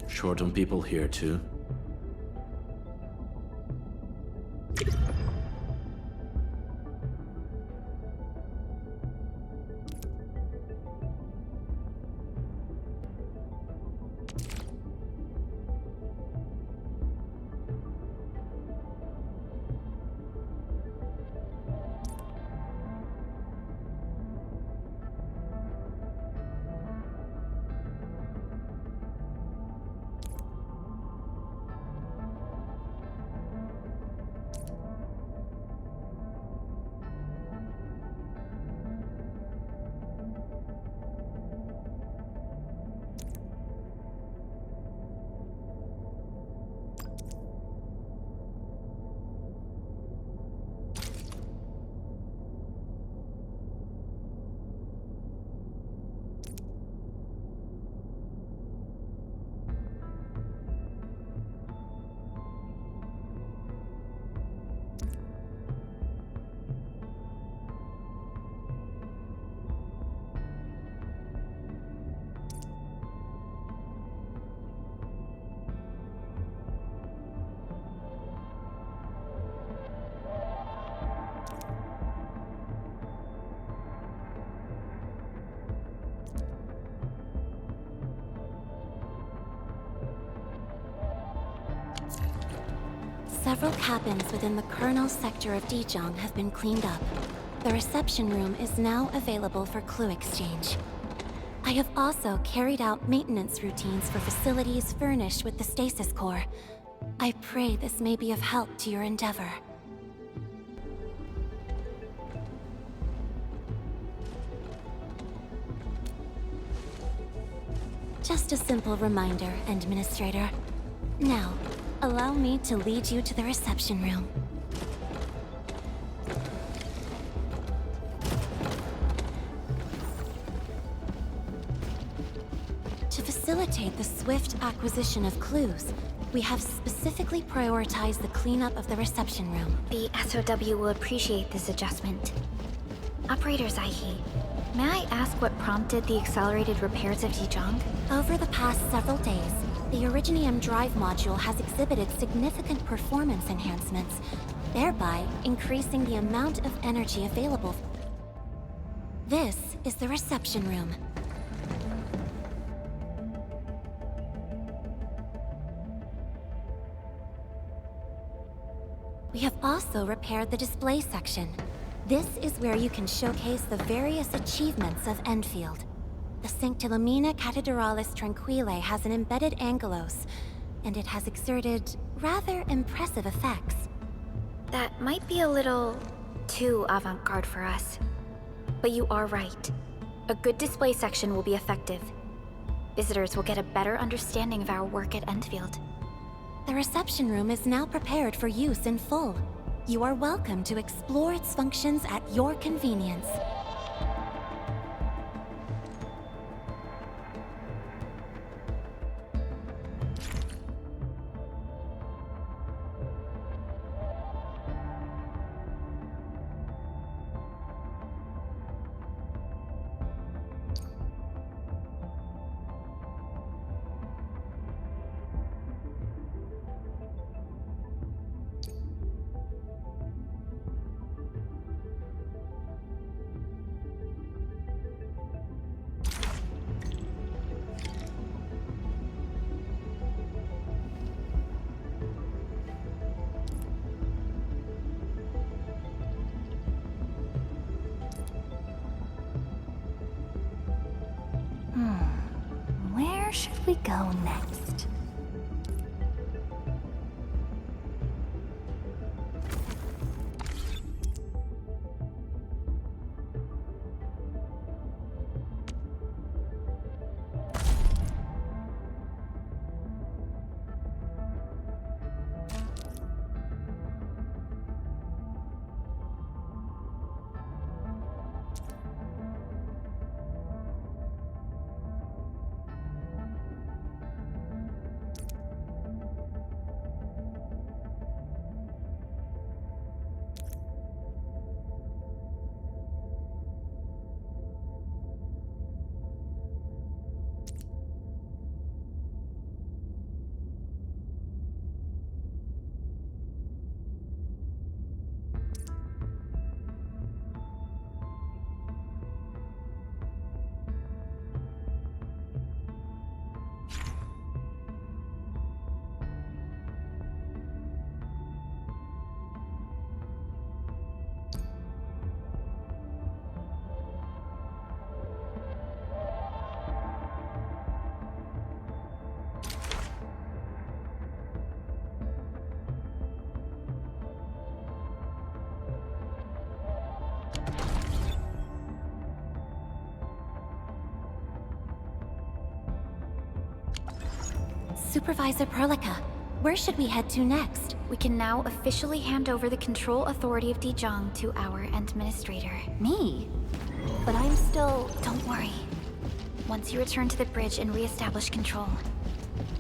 Short on people here, too. Several cabins within the Kernel sector of Dijong have been cleaned up. The reception room is now available for clue exchange. I have also carried out maintenance routines for facilities furnished with the stasis core. I pray this may be of help to your endeavor. Just a simple reminder, Administrator. Now, allow me to lead you to the reception room. To facilitate the swift acquisition of clues, we have specifically prioritized the cleanup of the reception room. The SOW will appreciate this adjustment. Operator Zaihi, may I ask what prompted the accelerated repairs of Dijong? Over the past several days, the Originium drive module has exhibited significant performance enhancements, thereby increasing the amount of energy available. This is the reception room. We have also repaired the display section. This is where you can showcase the various achievements of Endfield. The Sanctilumina Cathedralis Tranquile has an embedded angelos, and it has exerted rather impressive effects. That might be a little too avant-garde for us. But you are right. A good display section will be effective. Visitors will get a better understanding of our work at Endfield. The reception room is now prepared for use in full. You are welcome to explore its functions at your convenience. Where should we go next? Supervisor Perlica, where should we head to next? We can now officially hand over the control authority of Dijong to our administrator. Me? But I'm still... Don't worry. Once you return to the bridge and re-establish control,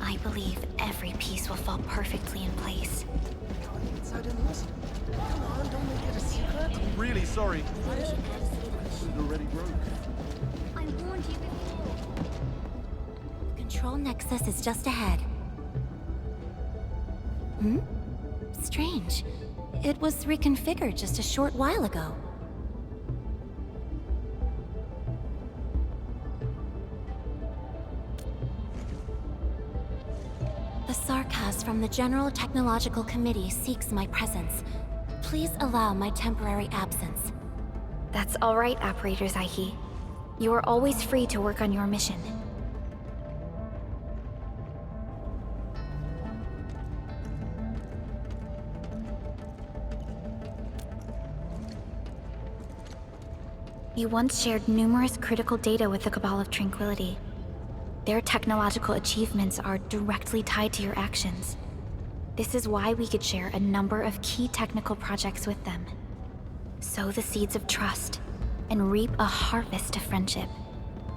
I believe every piece will fall perfectly in place. Inside and listen. Come on, don't make it a secret. I'm really sorry. It already broke. I warned you before. Control Nexus is just ahead. Strange. It was reconfigured just a short while ago. The Sarkaz from the General Technological Committee seeks my presence. Please allow my temporary absence. That's all right, Operator Zaihi. You are always free to work on your mission. You once shared numerous critical data with the Cabal of Tranquility. Their technological achievements are directly tied to your actions. This is why we could share a number of key technical projects with them. Sow the seeds of trust, and reap a harvest of friendship.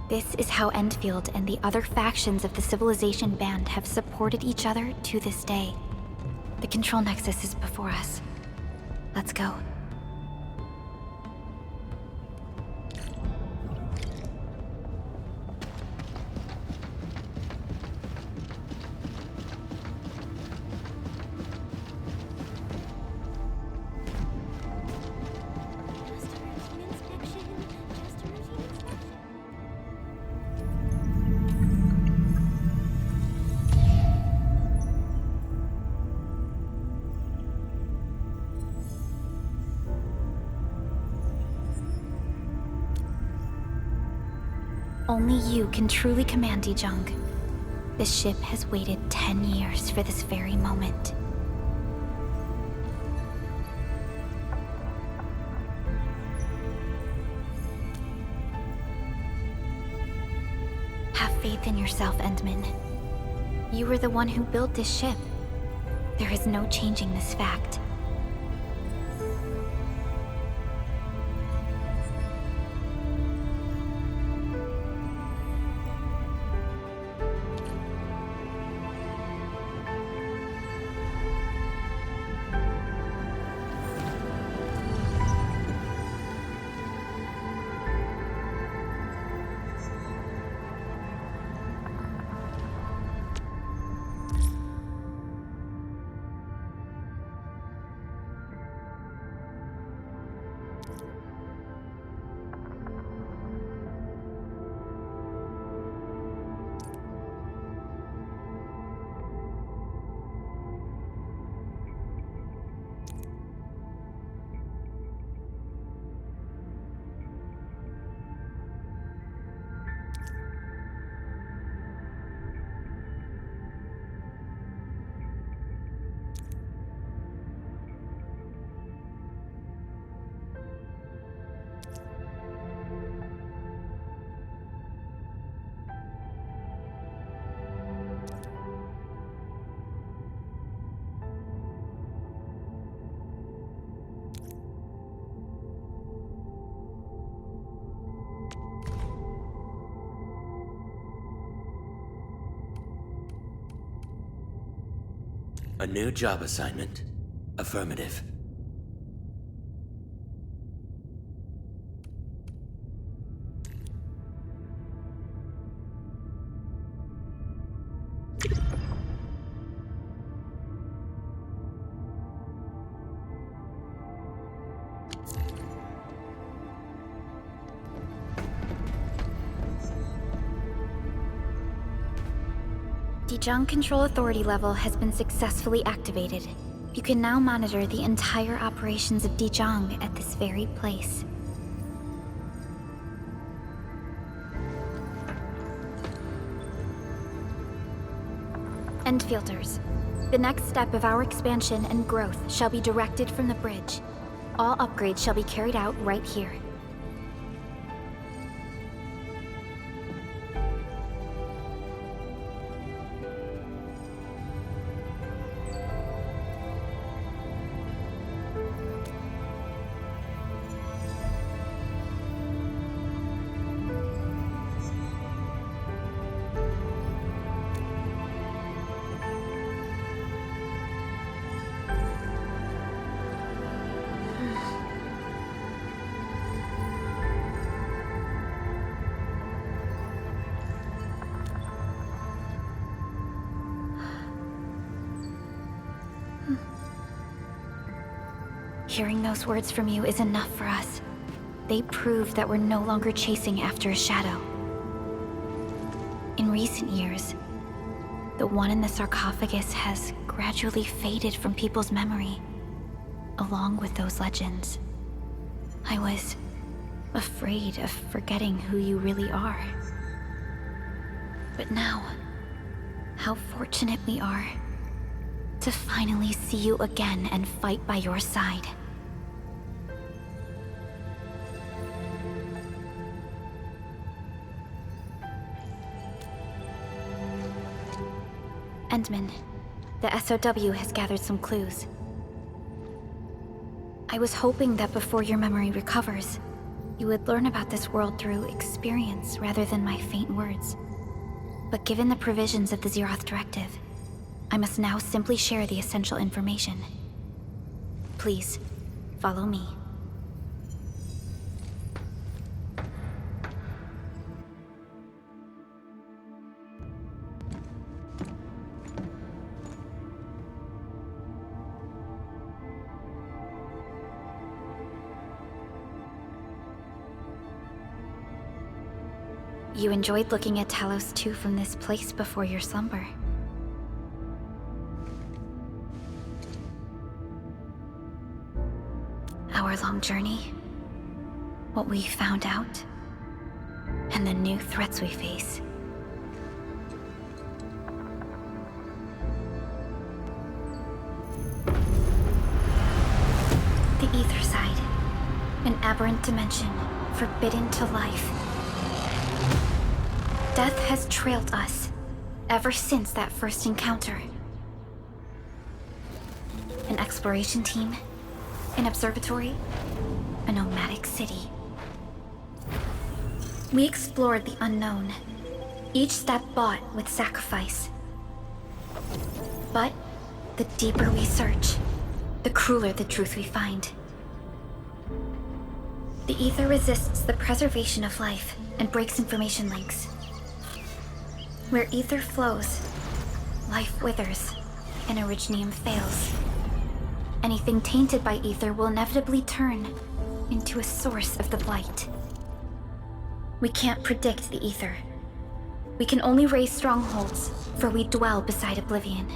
This is how Endfield and the other factions of the Civilization Band have supported each other to this day. The Control Nexus is before us. Let's go. Only you can truly command Dijong. This ship has waited 10 years for this very moment. Have faith in yourself, Endman. You were the one who built this ship. There is no changing this fact. A new job assignment? Affirmative. Dijong Control Authority level has been successfully activated. You can now monitor the entire operations of Dijong at this very place. Endfielders, the next step of our expansion and growth shall be directed from the bridge. All upgrades shall be carried out right here. Hearing those words from you is enough for us. They prove that we're no longer chasing after a shadow. In recent years, the one in the sarcophagus has gradually faded from people's memory, along with those legends. I was afraid of forgetting who you really are. But now, how fortunate we are to finally see you again and fight by your side. Endman, the SOW has gathered some clues. I was hoping that before your memory recovers, you would learn about this world through experience rather than my faint words. But given the provisions of the Zeroth Directive, I must now simply share the essential information. Please, follow me. You enjoyed looking at Talos 2 from this place before your slumber. Our long journey, what we found out, and the new threats we face. The Ether Side, an aberrant dimension forbidden to life. Death has trailed us ever since that first encounter. An exploration team, an observatory, a nomadic city. We explored the unknown, each step bought with sacrifice. But the deeper we search, the crueler the truth we find. The Ether resists the preservation of life and breaks information links. Where Ether flows, life withers, and Originium fails. Anything tainted by Ether will inevitably turn into a source of the Blight. We can't predict the Ether. We can only raise strongholds, for we dwell beside Oblivion.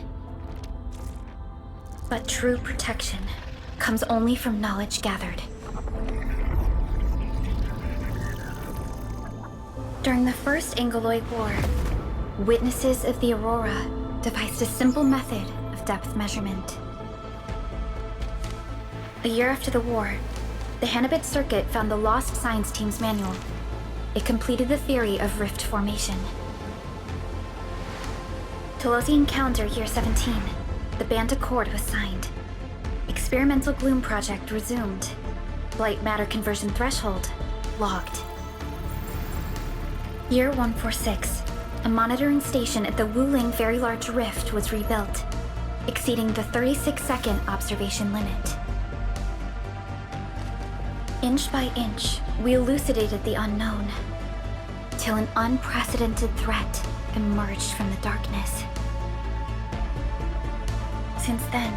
But true protection comes only from knowledge gathered. During the First Angoloid War, witnesses of the Aurora devised a simple method of depth measurement. A year after the war, the Hannibit Circuit found the lost science team's manual. It completed the theory of rift formation. Telosian Calendar Year 17, the Band Accord was signed. Experimental Gloom Project resumed. Blight Matter Conversion Threshold logged. Year 146, a monitoring station at the Wuling Very Large Rift was rebuilt, exceeding the 36-second observation limit. Inch by inch, we elucidated the unknown, till an unprecedented threat emerged from the darkness. Since then,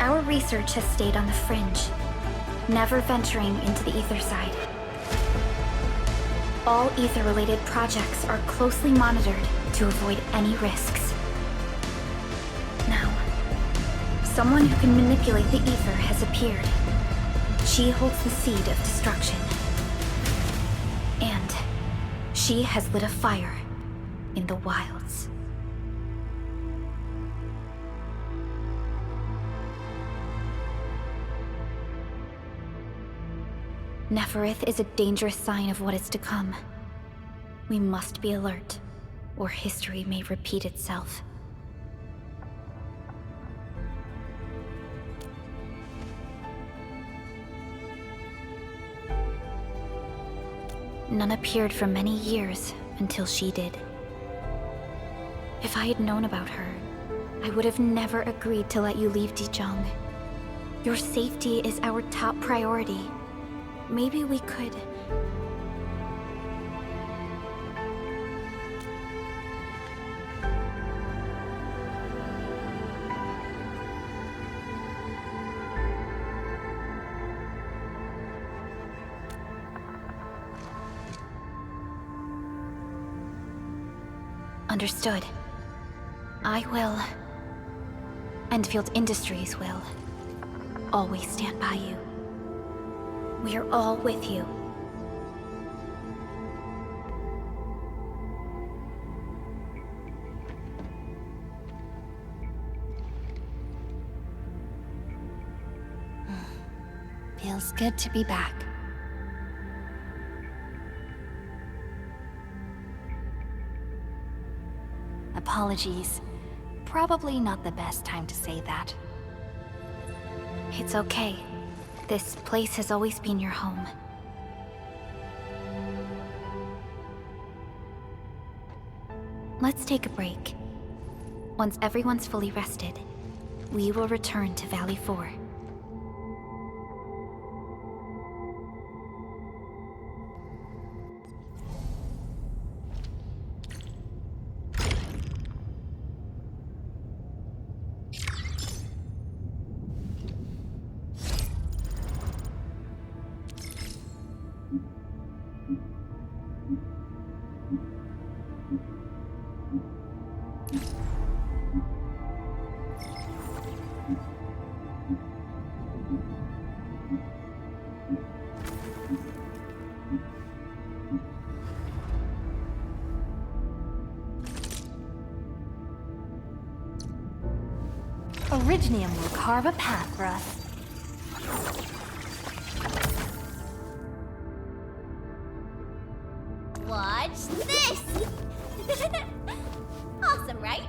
our research has stayed on the fringe, never venturing into the Ether Side. All Ether-related projects are closely monitored to avoid any risks. Now, someone who can manipulate the Ether has appeared. She holds the seed of destruction. And she has lit a fire in the wilds. Neferith is a dangerous sign of what is to come. We must be alert, or history may repeat itself. None appeared for many years until she did. If I had known about her, I would have never agreed to let you leave Dijon. Your safety is our top priority. Maybe we could... Understood. I will. Endfield Industries will. Always stand by you. We are all with you. Feels good to be back. Apologies. Probably not the best time to say that. It's okay. This place has always been your home. Let's take a break. Once everyone's fully rested, we will return to Valley 4. Originium will carve a path for us. Watch this! Awesome, right?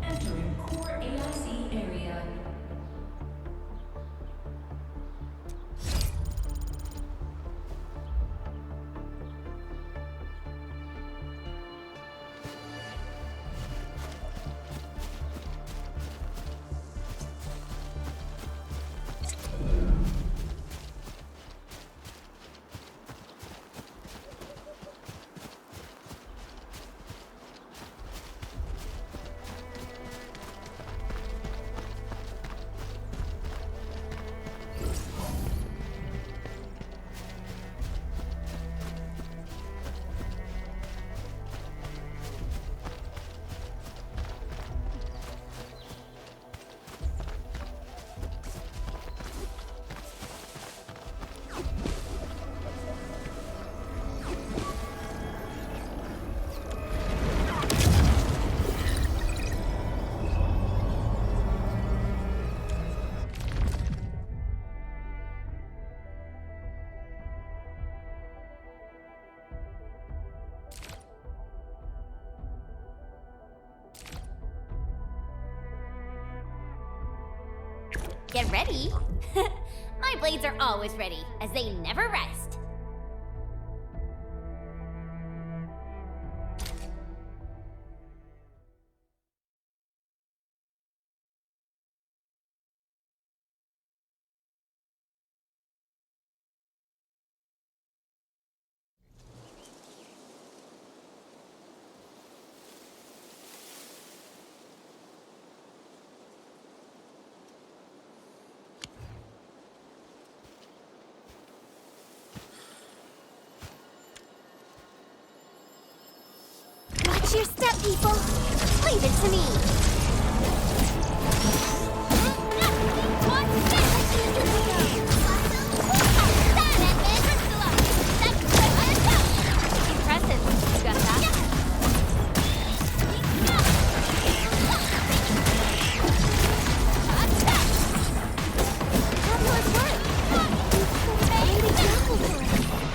Entering core AIC area. Get ready. My blades are always ready, as they never rest. Watch your step, people! Leave it to me! Impressive, Javca.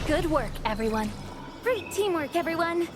Good work, everyone. Great teamwork, everyone.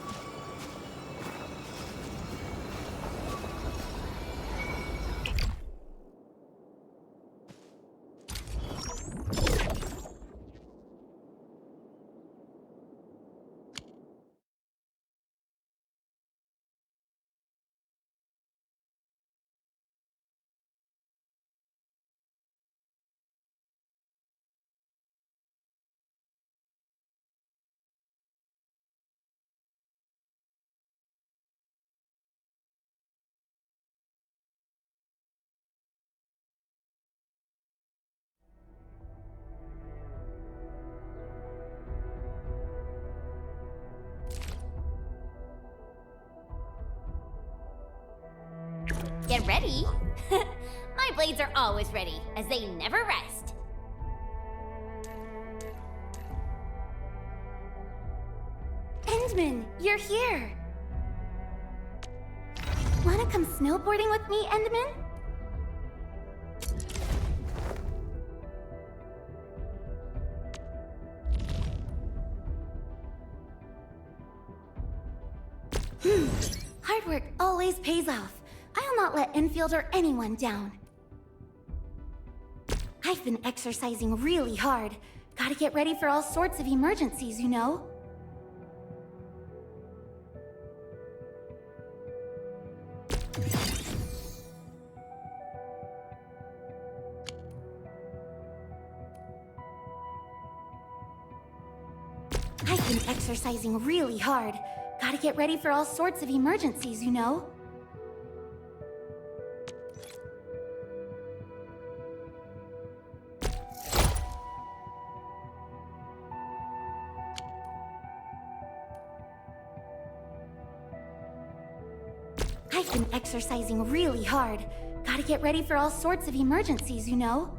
Get ready. My blades are always ready, as they never rest. Endman, you're here! Wanna come snowboarding with me, Endman? Hard work always pays off. I'll not let Endfield or anyone down. I've been exercising really hard. Gotta get ready for all sorts of emergencies, you know? I've been exercising really hard. Gotta get ready for all sorts of emergencies, you know? I've been exercising really hard. Gotta get ready for all sorts of emergencies, you know?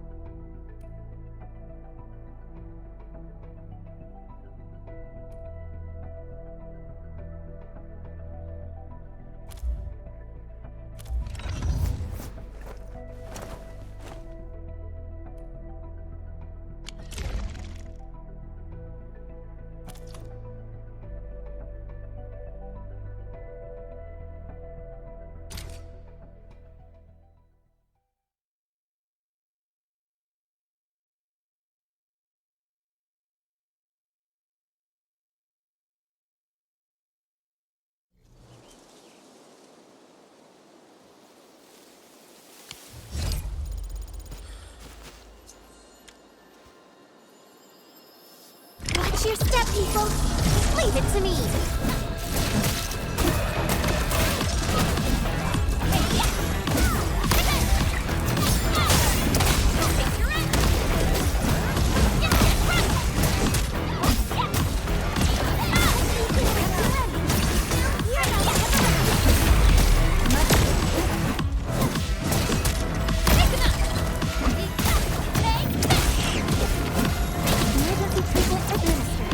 Watch your step, people! Leave it to me! Emergency treatment administered.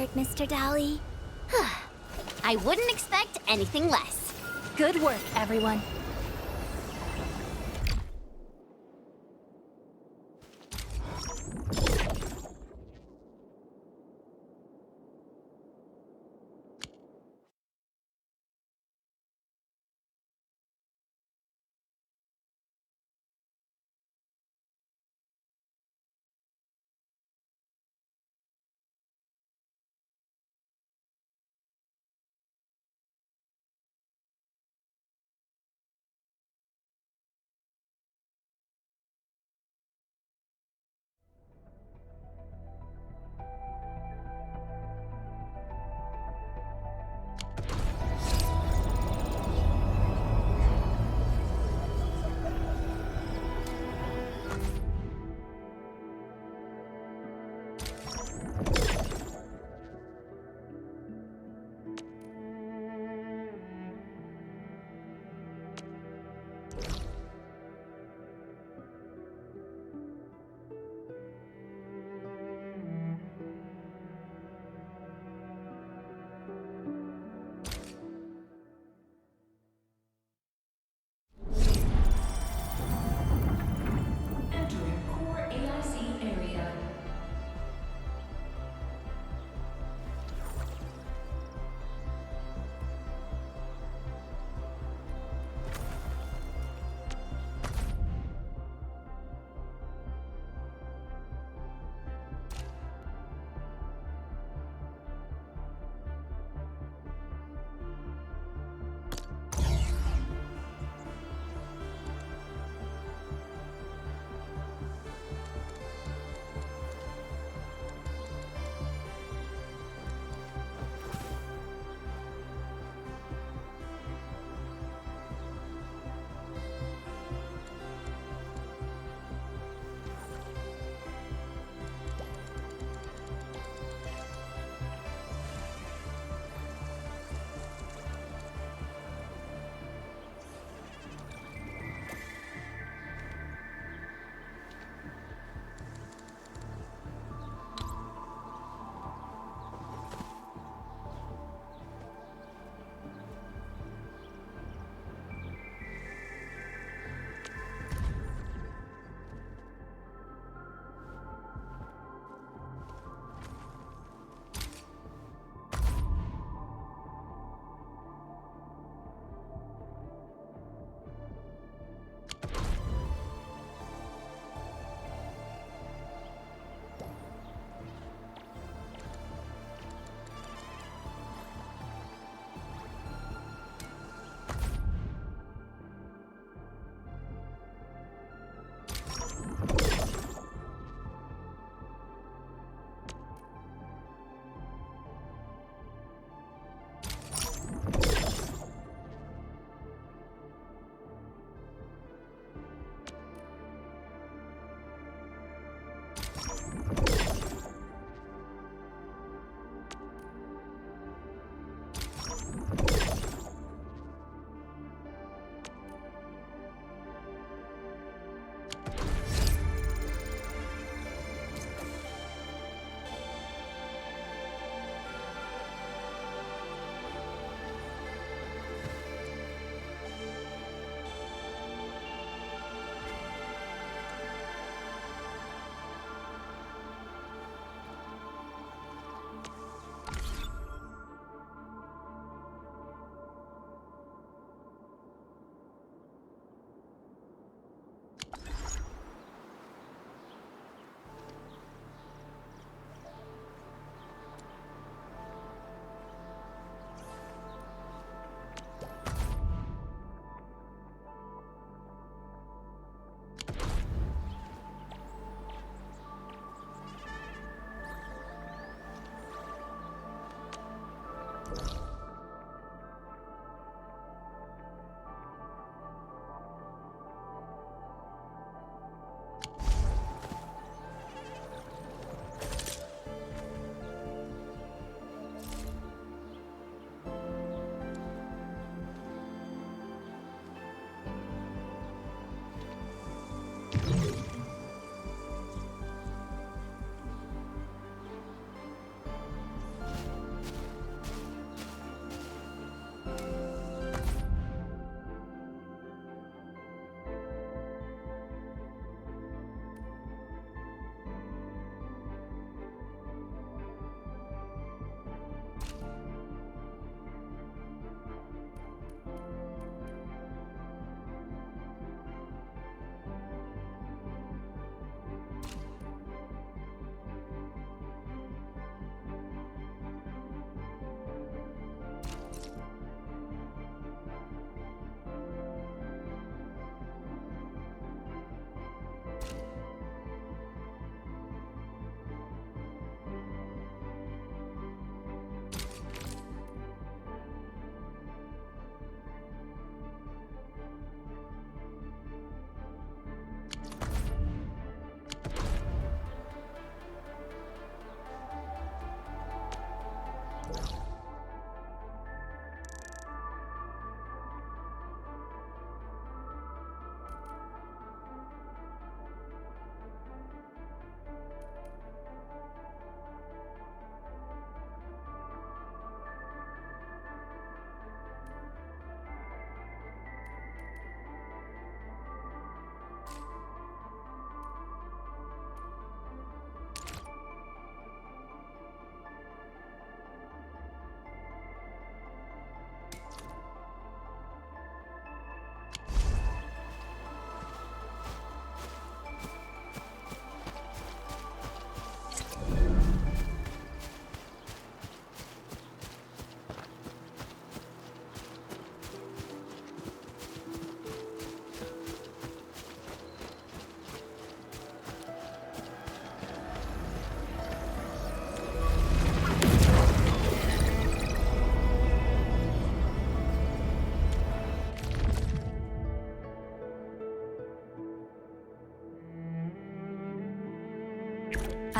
honored, Mr. Dowley. I wouldn't expect anything less. Good work, everyone.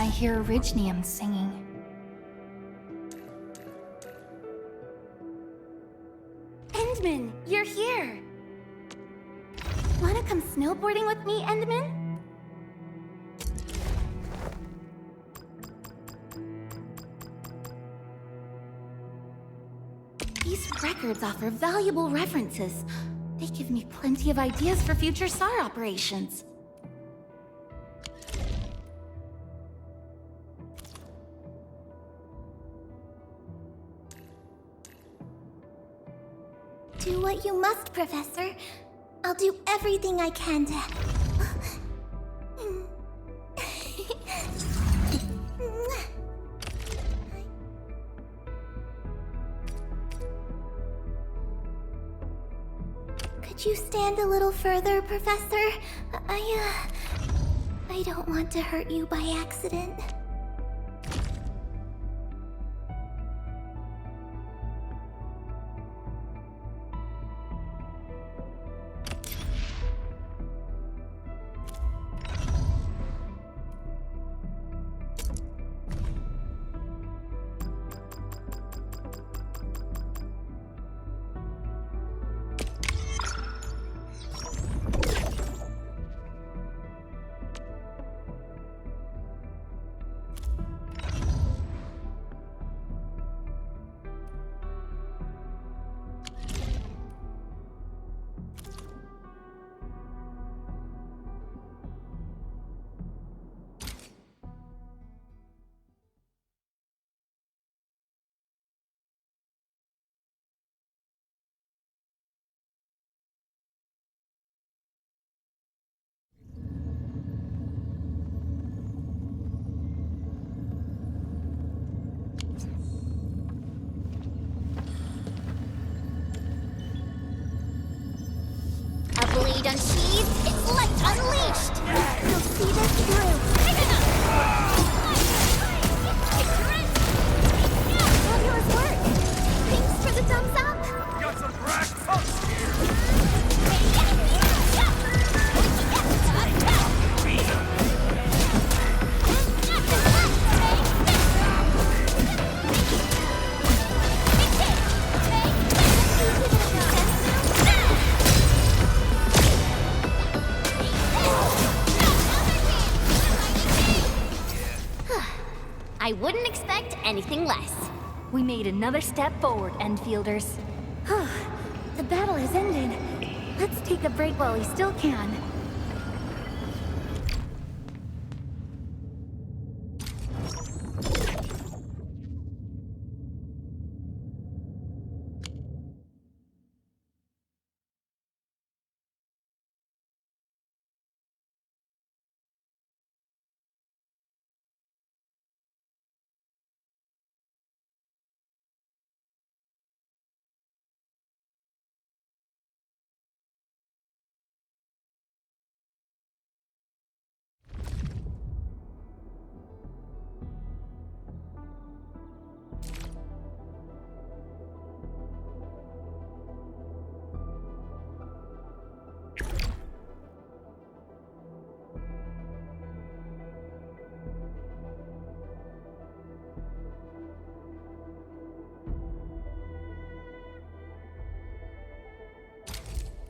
I hear Orignium singing. Endman, you're here! Wanna come snowboarding with me, Endman? These records offer valuable references. They give me plenty of ideas for future SAR operations. Do what you must, Professor. I'll do everything I can to... Could you stand a little further, Professor? I don't want to hurt you by accident. Blade unsheathed, its light unleashed! You'll see this through! Fabulous work! Thanks for the thumbs up! Got some crack punks here! I wouldn't expect anything less. We made another step forward, Endfielders. The battle has ended. Let's take a break while we still can.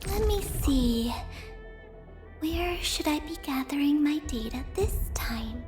Let me see. Where should I be gathering my data this time?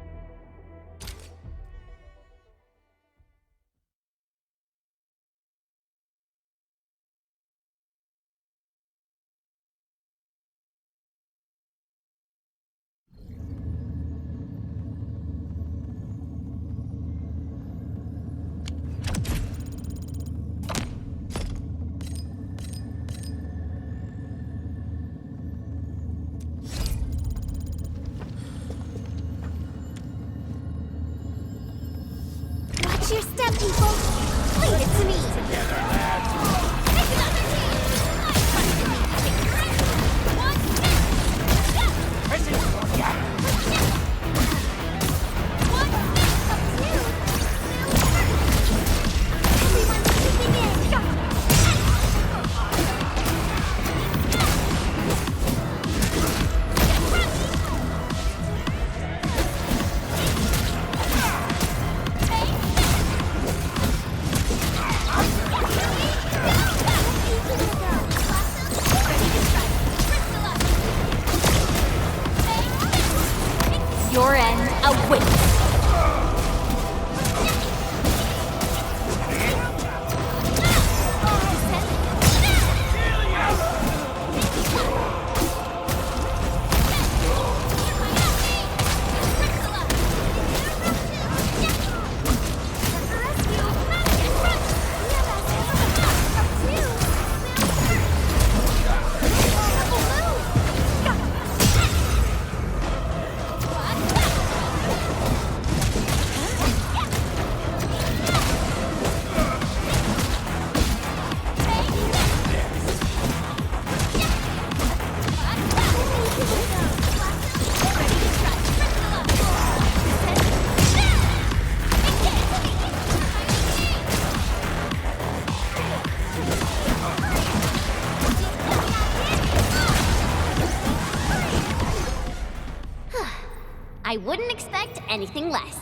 I wouldn't expect anything less.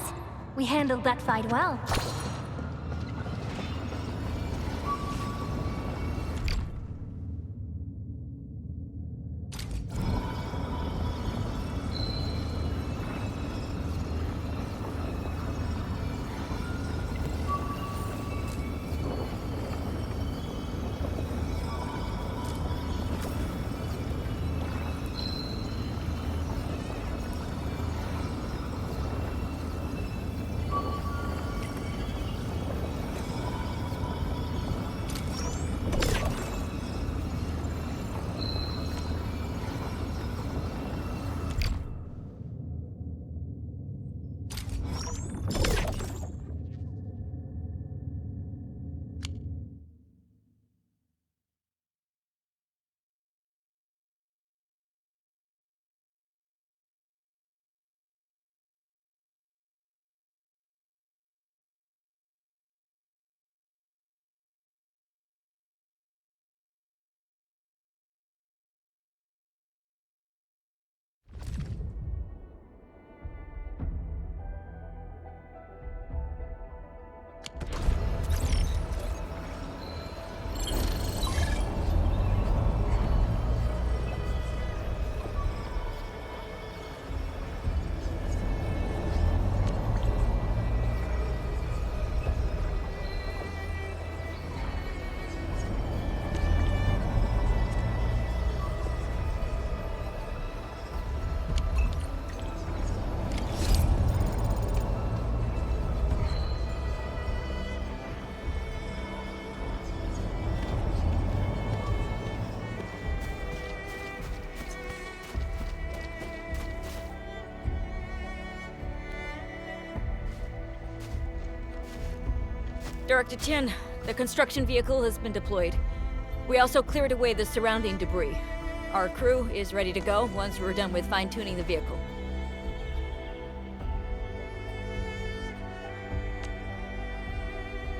We handled that fight well. Director Chen, the construction vehicle has been deployed. We also cleared away the surrounding debris. Our crew is ready to go once we're done with fine-tuning the vehicle.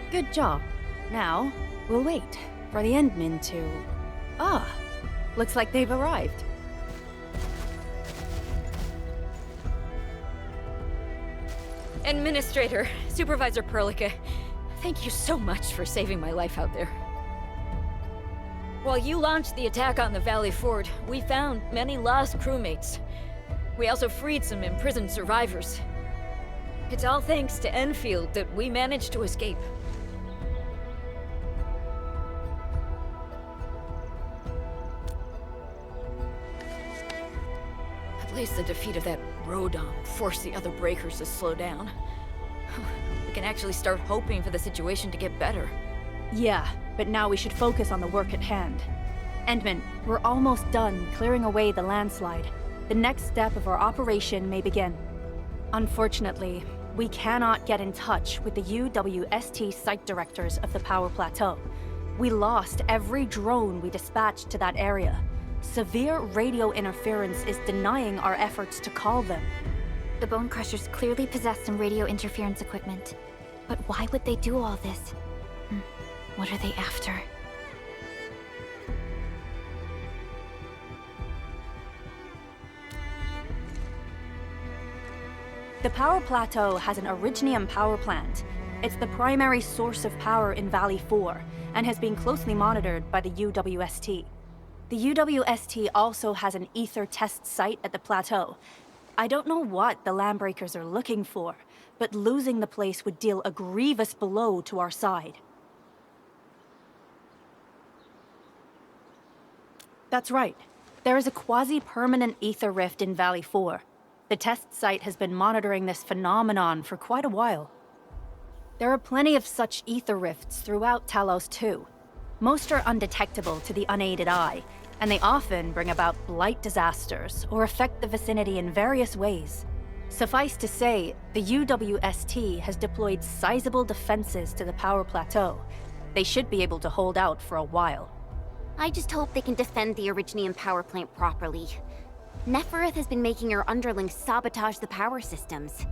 Good job. Now, we'll wait for the Endmen to... Ah, looks like they've arrived. Administrator, Supervisor Perlica, thank you so much for saving my life out there. While you launched the attack on the Valley Fort, we found many lost crewmates. We also freed some imprisoned survivors. It's all thanks to Enfield that we managed to escape. At least the defeat of that Rodom forced the other breakers to slow down. We can actually start hoping for the situation to get better. Yeah, but now we should focus on the work at hand. Endman, we're almost done clearing away the landslide. The next step of our operation may begin. Unfortunately, we cannot get in touch with the UWST site directors of the Power Plateau. We lost every drone we dispatched to that area. Severe radio interference is denying our efforts to call them. The Bone Crushers clearly possess some radio interference equipment. But why would they do all this? What are they after? The Power Plateau has an Originium power plant. It's the primary source of power in Valley 4, and has been closely monitored by the UWST. The UWST also has an ether test site at the plateau. I don't know what the Landbreakers are looking for, but losing the place would deal a grievous blow to our side. That's right. There is a quasi-permanent ether rift in Valley 4. The test site has been monitoring this phenomenon for quite a while. There are plenty of such ether rifts throughout Talos 2. Most are undetectable to the unaided eye, and they often bring about blight disasters or affect the vicinity in various ways. Suffice to say, the UWST has deployed sizable defenses to the Power Plateau. They should be able to hold out for a while. I just hope they can defend the Originium power plant properly. Nefereth has been making her underlings sabotage the power systems.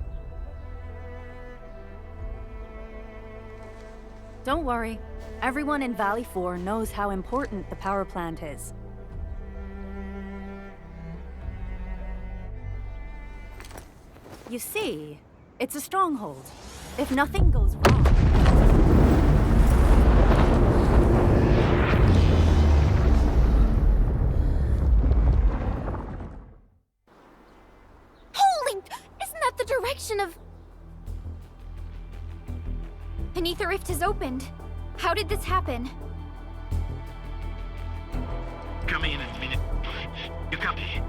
Don't worry. Everyone in Valley 4 knows how important the power plant is. You see, it's a stronghold. If nothing goes wrong... Holy! Isn't that the direction of... An ether rift has opened. How did this happen? Come in a minute. You copy?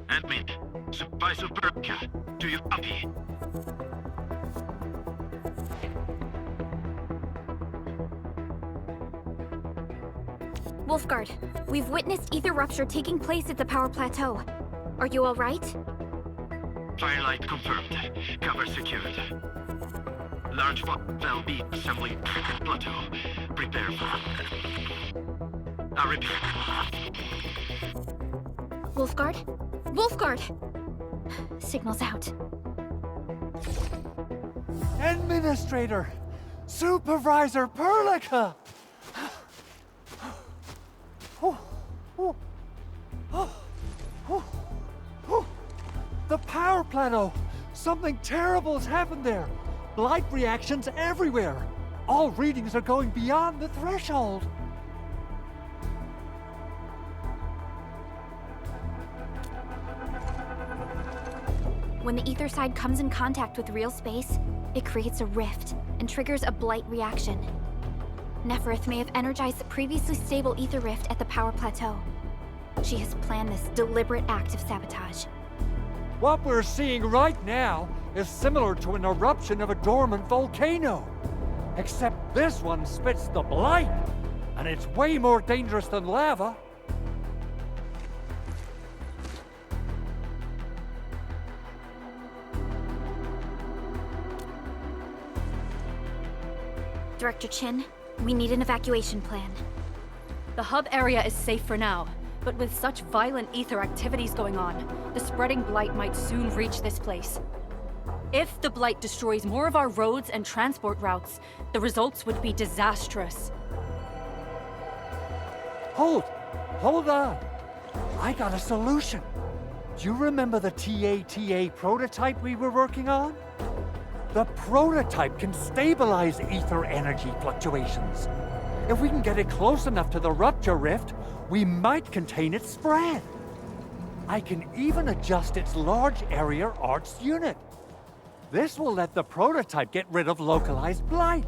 Admin, Supervisor Burka, do you copy? Wolfguard, we've witnessed ether rupture taking place at the power plateau. Are you all right? Firelight confirmed. Cover secured. Large valve beat assembling plateau. Prepare for... I repeat. Wolfguard? Wolfguard! Signal's out. Administrator! Supervisor Perlica! The power plateau! Something terrible's happened there! Blight reactions everywhere! All readings are going beyond the threshold! When the ether side comes in contact with real space, it creates a rift and triggers a blight reaction. Neferith may have energized the previously stable ether rift at the power plateau. She has planned this deliberate act of sabotage. What we're seeing right now is similar to an eruption of a dormant volcano. Except this one spits the blight, and it's way more dangerous than lava. Director Chin, we need an evacuation plan. The hub area is safe for now, but with such violent ether activities going on, the spreading blight might soon reach this place. If the blight destroys more of our roads and transport routes, the results would be disastrous. Hold on. I got a solution. Do you remember the TATA prototype we were working on? The prototype can stabilize ether energy fluctuations. If we can get it close enough to the rupture rift, we might contain its spread. I can even adjust its large area arcs unit. This will let the prototype get rid of localized blight.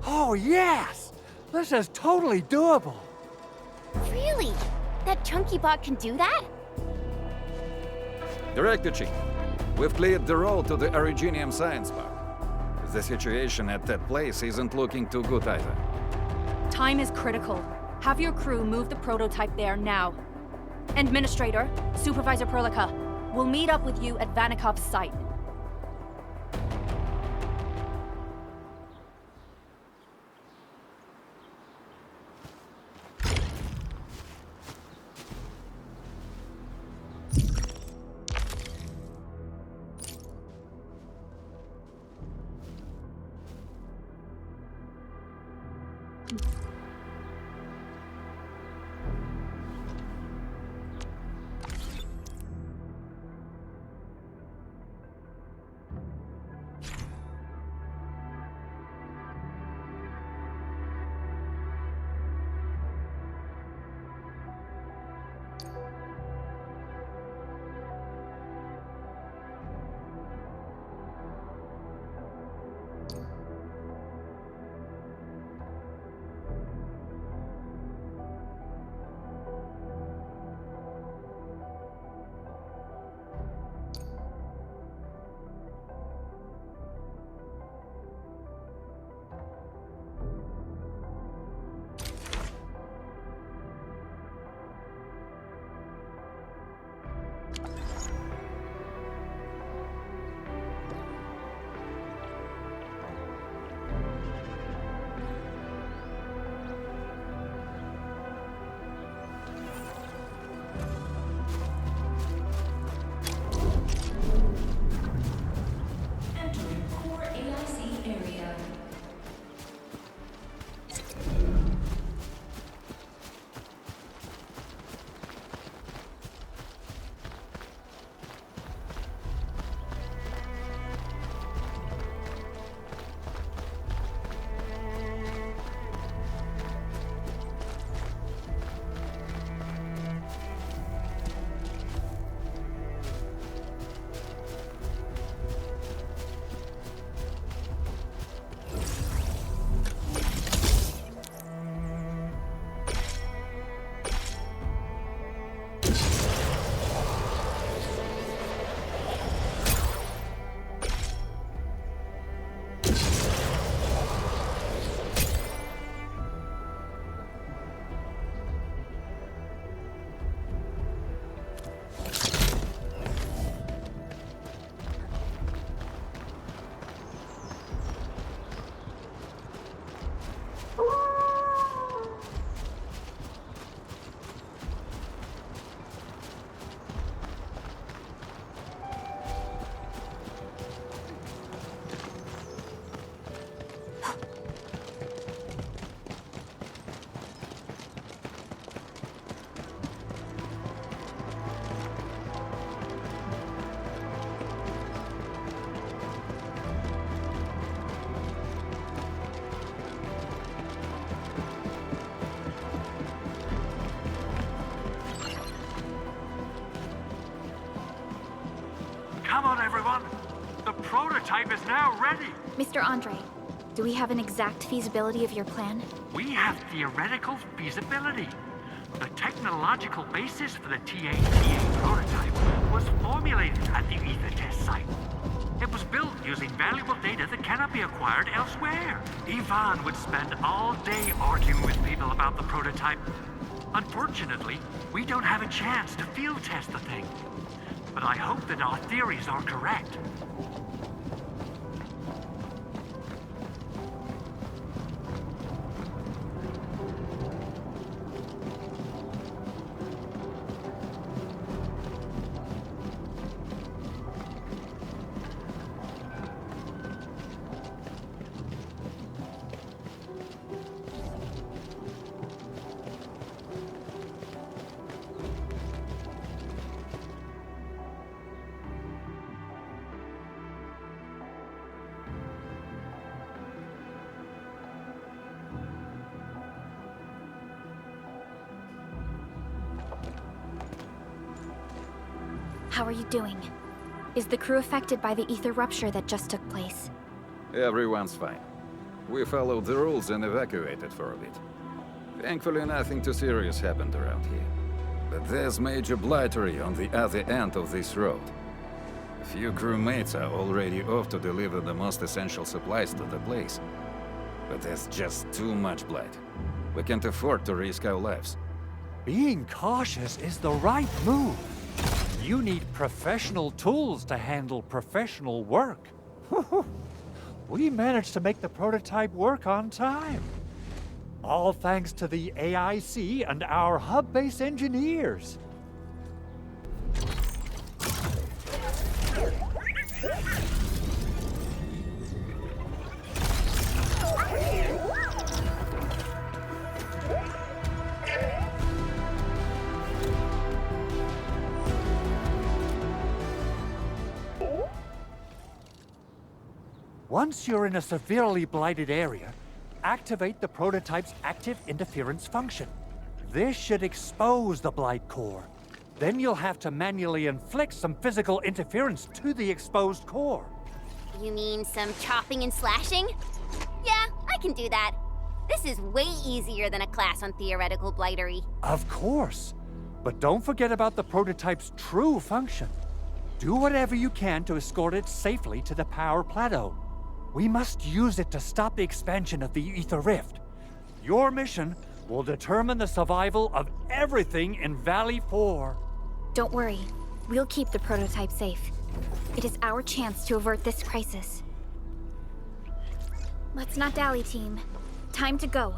Oh yes! This is totally doable. Really? That chunky bot can do that? Director Chief, we've cleared the road to the Originium Science Park. The situation at that place isn't looking too good either. Time is critical. Have your crew move the prototype there now. Administrator, Supervisor Perlica, we'll meet up with you at Vanikov's site. everyone! The prototype is now ready! Mr. Andre, do we have an exact feasibility of your plan? We have theoretical feasibility. The technological basis for the TA prototype was formulated at the Ether test site. It was built using valuable data that cannot be acquired elsewhere. Ivan would spend all day arguing with people about the prototype. Unfortunately, we don't have a chance to field test the thing. But I hope that our theories are correct. How are you doing? Is the crew affected by the ether rupture that just took place? Everyone's fine. We followed the rules and evacuated for a bit. Thankfully, nothing too serious happened around here. But there's major blightery on the other end of this road. A few crewmates are already off to deliver the most essential supplies to the place. But there's just too much blight. We can't afford to risk our lives. Being cautious is the right move. You need professional tools to handle professional work. We managed to make the prototype work on time. All thanks to the AIC and our hub-base engineers. Once you're in a severely blighted area, activate the prototype's active interference function. This should expose the blight core. Then you'll have to manually inflict some physical interference to the exposed core. You mean some chopping and slashing? Yeah, I can do that. This is way easier than a class on theoretical blightery. Of course. But don't forget about the prototype's true function. Do whatever you can to escort it safely to the power plateau. We must use it to stop the expansion of the Ether Rift. Your mission will determine the survival of everything in Valley 4. Don't worry. We'll keep the prototype safe. It is our chance to avert this crisis. Let's not dally, team. Time to go.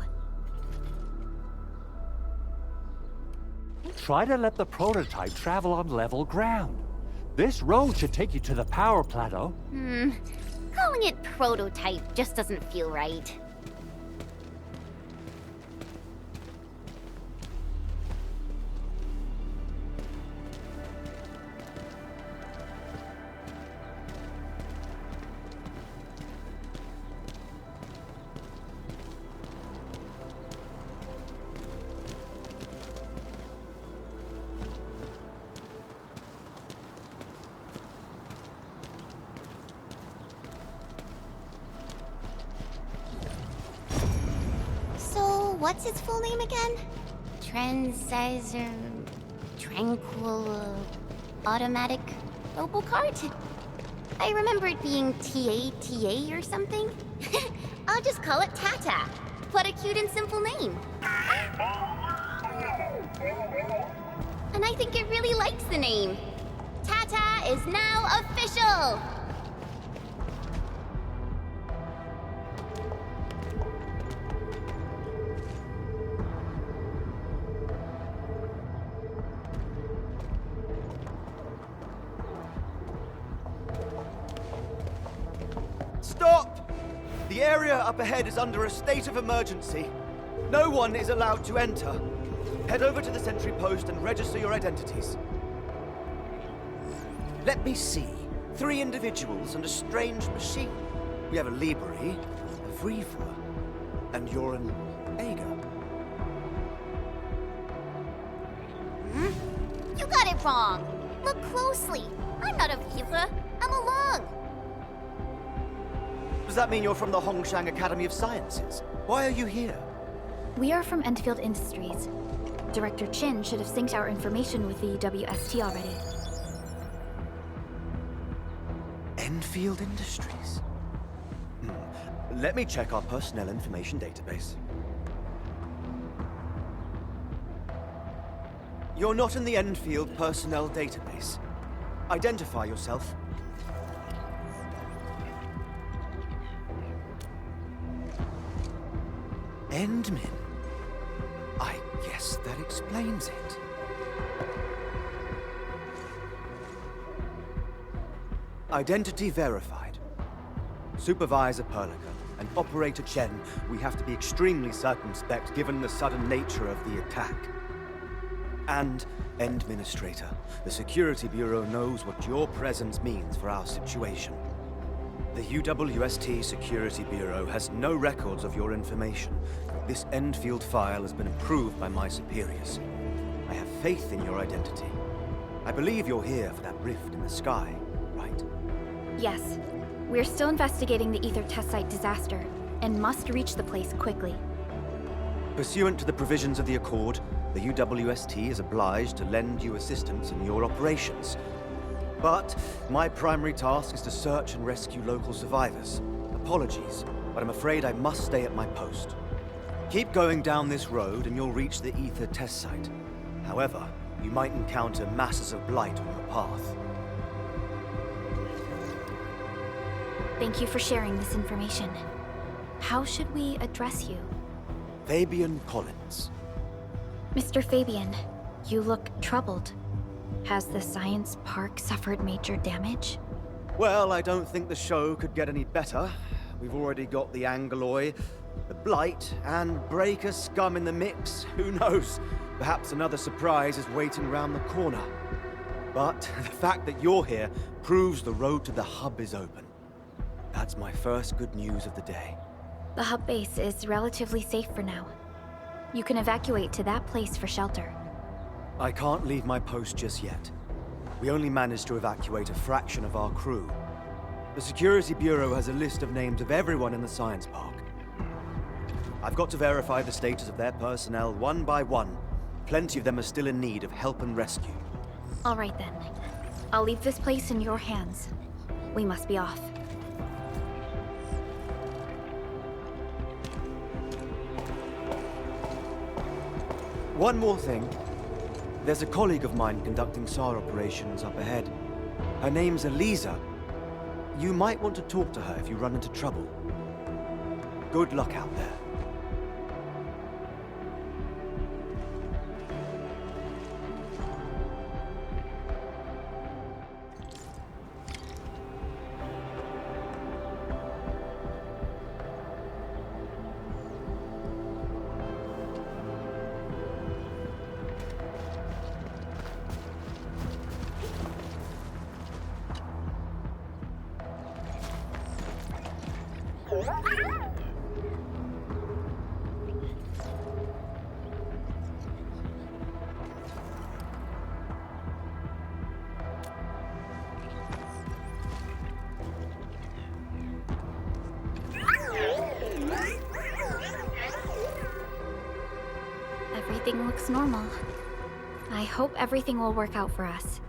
Try to let the prototype travel on level ground. This road should take you to the power plateau. Calling it prototype just doesn't feel right. What's its full name again? Tranquil Automatic Robocart? I remember it being TATA or something. I'll just call it Tata. What a cute and simple name. And I think it really likes the name. Tata is now official! Stop! The area up ahead is under a state of emergency. No one is allowed to enter. Head over to the sentry post and register your identities. Let me see. 3 individuals and a strange machine. We have a Libri, a Vriva, and you're an Aga. You got it wrong. Look closely. I'm not a Vriva. I'm a Does that mean you're from the Hongshang Academy of Sciences? Why are you here? We are from Endfield Industries. Director Chin should have synced our information with the WST already. Enfield Industries? Let me check our personnel information database. You're not in the Enfield personnel database. Identify yourself. Endmin. I guess that explains it. Identity verified. Supervisor Perlica and Operator Chen, we have to be extremely circumspect given the sudden nature of the attack. And, Administrator, the Security Bureau knows what your presence means for our situation. The UWST Security Bureau has no records of your information. This Endfield file has been approved by my superiors. I have faith in your identity. I believe you're here for that rift in the sky, right? Yes. We're still investigating the Ether test site disaster, and must reach the place quickly. Pursuant to the provisions of the Accord, the UWST is obliged to lend you assistance in your operations. But my primary task is to search and rescue local survivors. Apologies, but I'm afraid I must stay at my post. Keep going down this road and you'll reach the Ether test site. However, you might encounter masses of blight on your path. Thank you for sharing this information. How should we address you? Fabian Collins. Mr. Fabian, you look troubled. Has the science park suffered major damage? Well, I don't think the show could get any better. We've already got the Angeloy, the Blight, and Breaker scum in the mix. Who knows? Perhaps another surprise is waiting around the corner. But the fact that you're here proves the road to the hub is open. That's my first good news of the day. The hub base is relatively safe for now. You can evacuate to that place for shelter. I can't leave my post just yet. We only managed to evacuate a fraction of our crew. The Security Bureau has a list of names of everyone in the science park. I've got to verify the status of their personnel one by one. Plenty of them are still in need of help and rescue. All right then. I'll leave this place in your hands. We must be off. One more thing. There's a colleague of mine conducting SAR operations up ahead. Her name's Eliza. You might want to talk to her if you run into trouble. Good luck out there. Everything looks normal. I hope everything will work out for us.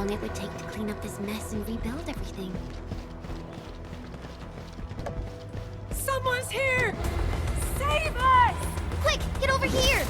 long it would take to clean up this mess and rebuild everything. Someone's here! Save us! Quick, get over here!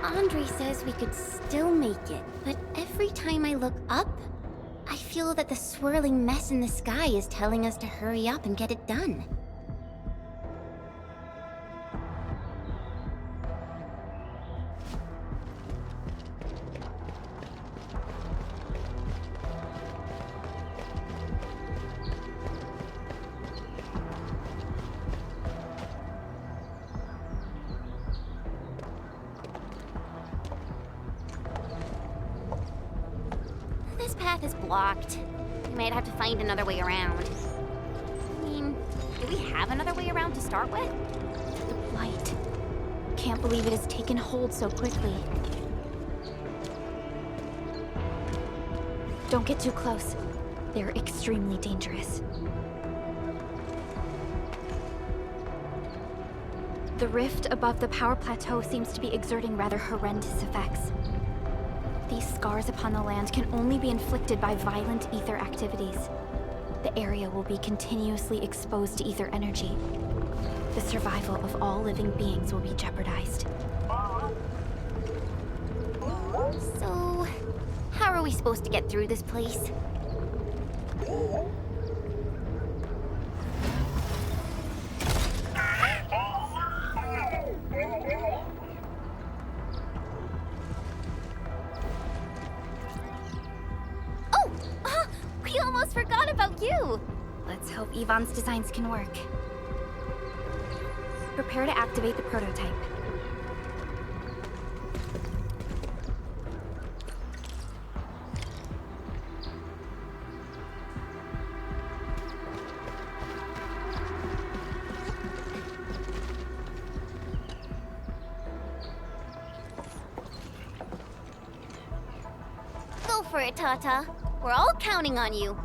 Andre says we could still make it, but every time I look up, I feel that the swirling mess in the sky is telling us to hurry up and get it done. This path is blocked. We might have to find another way around. I mean, do we have another way around to start with? The blight. Can't believe it has taken hold so quickly. Don't get too close. They're extremely dangerous. The rift above the power plateau seems to be exerting rather horrendous effects. These scars upon the land can only be inflicted by violent ether activities. The area will be continuously exposed to ether energy. The survival of all living beings will be jeopardized. So, how are we supposed to get through this place? We almost forgot about you! Let's hope Yvonne's designs can work. Prepare to activate the prototype. Go for it, Tata. We're all counting on you.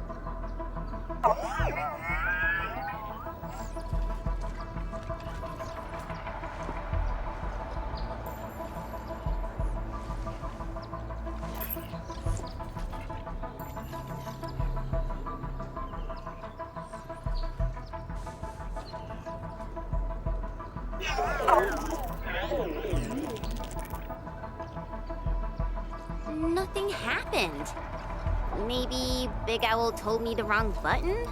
Nothing happened. Maybe Big Owl told me the wrong button?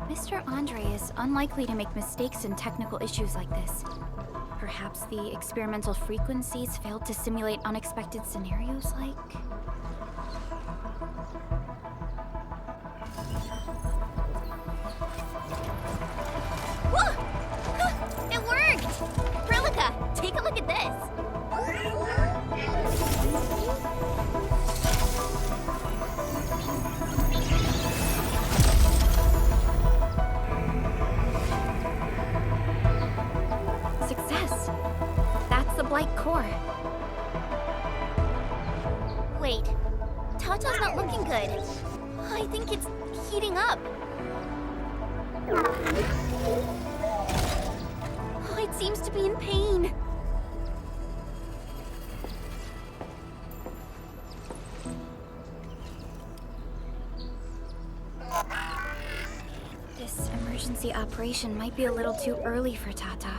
Mr. Andre is unlikely to make mistakes in technical issues like this. Perhaps the experimental frequencies failed to simulate unexpected scenarios like... Whoa! It worked! Prilica, take a look at this! Success! That's the Blight core. Wait, Tata's not looking good. I think it's heating up. Oh, it seems to be in pain. This emergency operation might be a little too early for Tata.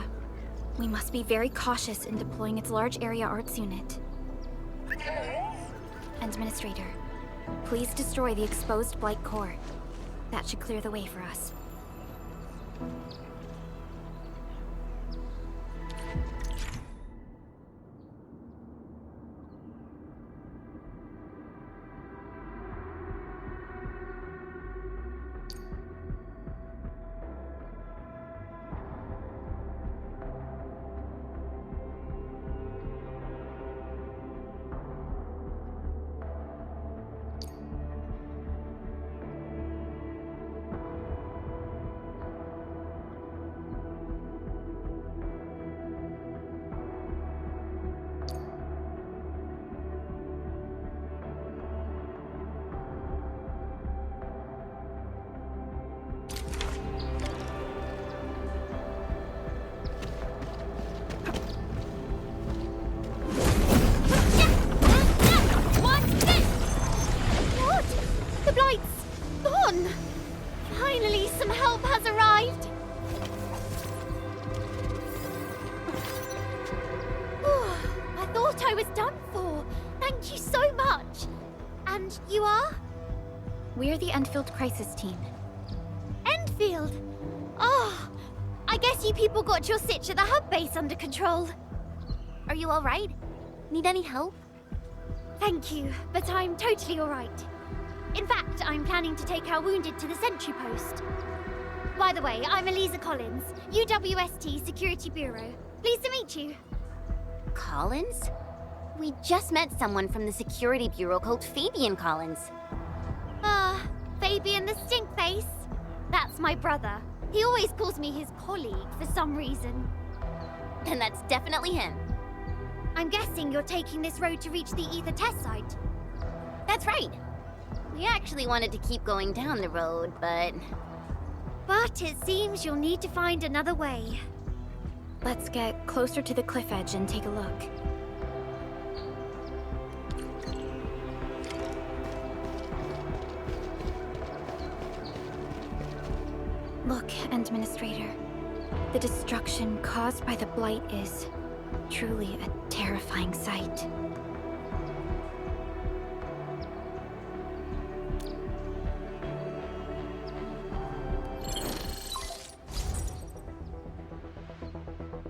We must be very cautious in deploying its large area arts unit. Administrator, please destroy the exposed Blight core. That should clear the way for us. I was done for. Thank you so much. And you are? We're the Endfield Crisis Team. Endfield? Oh, I guess you people got your sitch at the hub base under control. Are you alright? Need any help? Thank you, but I'm totally alright. In fact, I'm planning to take our wounded to the sentry post. By the way, I'm Eliza Collins, UWST Security Bureau. Pleased to meet you. Collins? We just met someone from the Security Bureau called Fabian Collins. Fabian the Stinkface. That's my brother. He always calls me his colleague for some reason. Then that's definitely him. I'm guessing you're taking this road to reach the Ether test site. That's right. We actually wanted to keep going down the road, but it seems you'll need to find another way. Let's get closer to the cliff edge and take a look. Look, Administrator. The destruction caused by the Blight is truly a terrifying sight.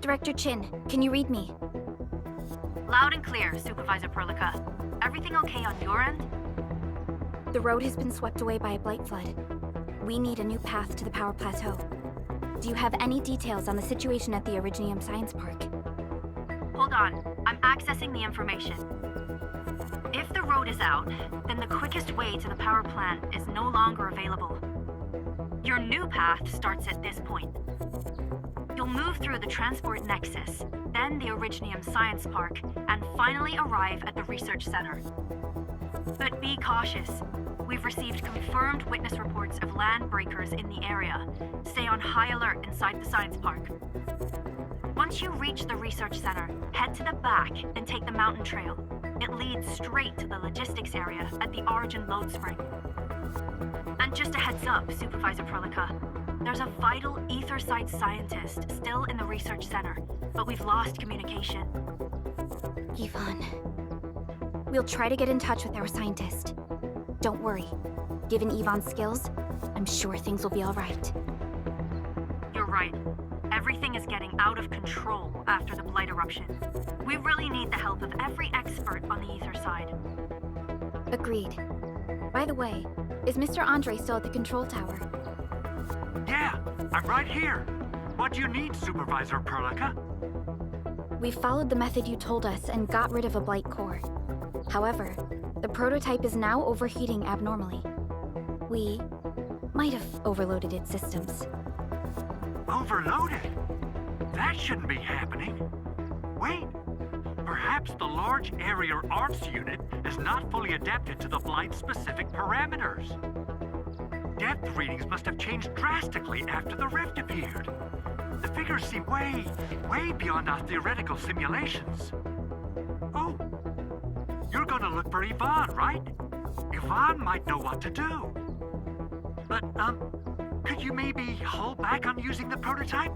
Director Chin, can you read me? Loud and clear, Supervisor Perlica. Everything okay on your end? The road has been swept away by a blight flood. We need a new path to the power plateau. Do you have any details on the situation at the Originium Science Park? Hold on. I'm accessing the information. If the road is out, then the quickest way to the power plant is no longer available. Your new path starts at this point. You'll move through the Transport Nexus, then the Originium Science Park, and finally arrive at the Research Center. But be cautious. We've received confirmed witness reports of land breakers in the area. Stay on high alert inside the Science Park. Once you reach the Research Center, head to the back and take the mountain trail. It leads straight to the logistics area at the Origin Load Spring. And just a heads up, Supervisor Perlica. There's a vital ether site scientist still in the Research Center, but we've lost communication. Yvonne. We'll try to get in touch with our scientist. Don't worry. Given Yvonne's skills, I'm sure things will be all right. You're right. Everything is getting out of control after the Blight eruption. We really need the help of every expert on the ether side. Agreed. By the way, is Mr. Andre still at the control tower? Yeah, I'm right here. What do you need, Supervisor Perlica? We followed the method you told us and got rid of a blight core. However, the prototype is now overheating abnormally. We might have overloaded its systems. Overloaded? That shouldn't be happening. Wait, perhaps the large area arms unit is not fully adapted to the Blight's specific parameters. Depth readings must have changed drastically after the rift appeared. The figures seem way beyond our theoretical simulations. Oh, you're gonna look for Yvonne, right? Yvonne might know what to do. But, could you maybe hold back on using the prototype?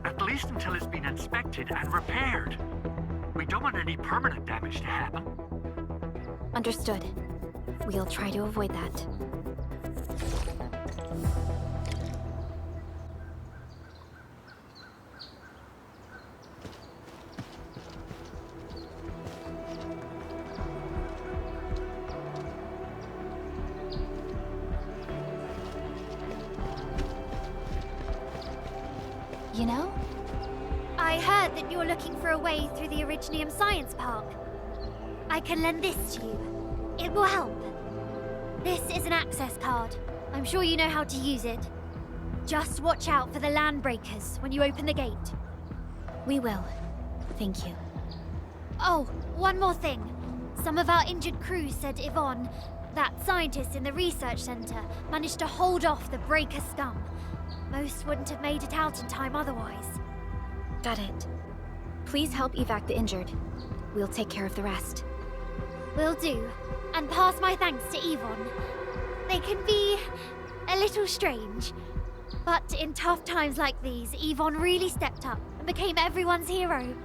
At least until it's been inspected and repaired. We don't want any permanent damage to happen. Understood. We'll try to avoid that. You know? I heard that you're looking for a way through the Originium Science Park. I can lend this to you. It will help. This is an access card. I'm sure you know how to use it. Just watch out for the land breakers when you open the gate. We will. Thank you. Oh, one more thing. Some of our injured crew said Yvonne, that scientist in the research center, managed to hold off the breaker scum. Most wouldn't have made it out in time otherwise. Got it. Please help evac the injured. We'll take care of the rest. Will do. And pass my thanks to Yvonne. They can be a little strange. But in tough times like these, Yvonne really stepped up and became everyone's hero.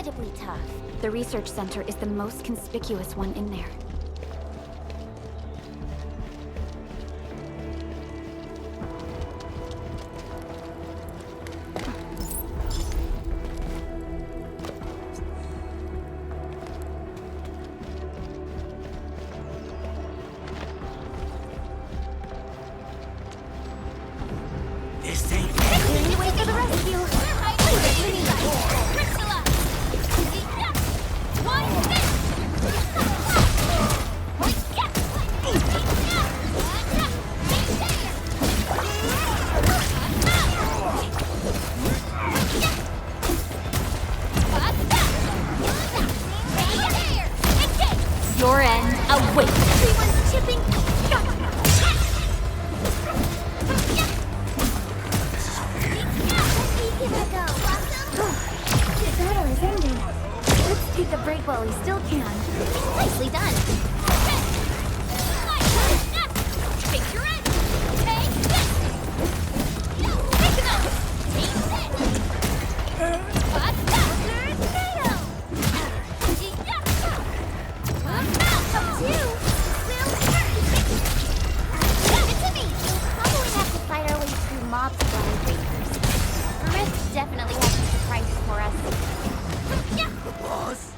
incredibly tough. The research center is the most conspicuous one in there. This ain't Wait for the rescue. Your end awaits. Everyone's chipping. The battle is ending. Let's take a break while we still can. Nicely done. Take your end. Take this. Take it up. Take this. Up to you. Give it to me. We'll probably have to fight our way through mobs while we wait first. Rift definitely has some surprises for us. the boss.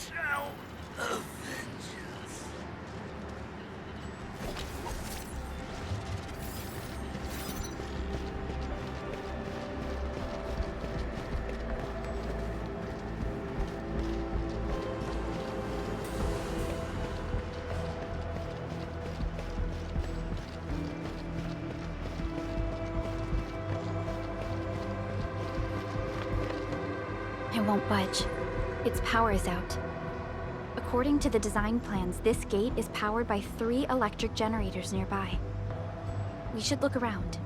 Shout of vengeance. It won't budge. Its power is out. According to the design plans, this gate is powered by 3 electric generators nearby. We should look around.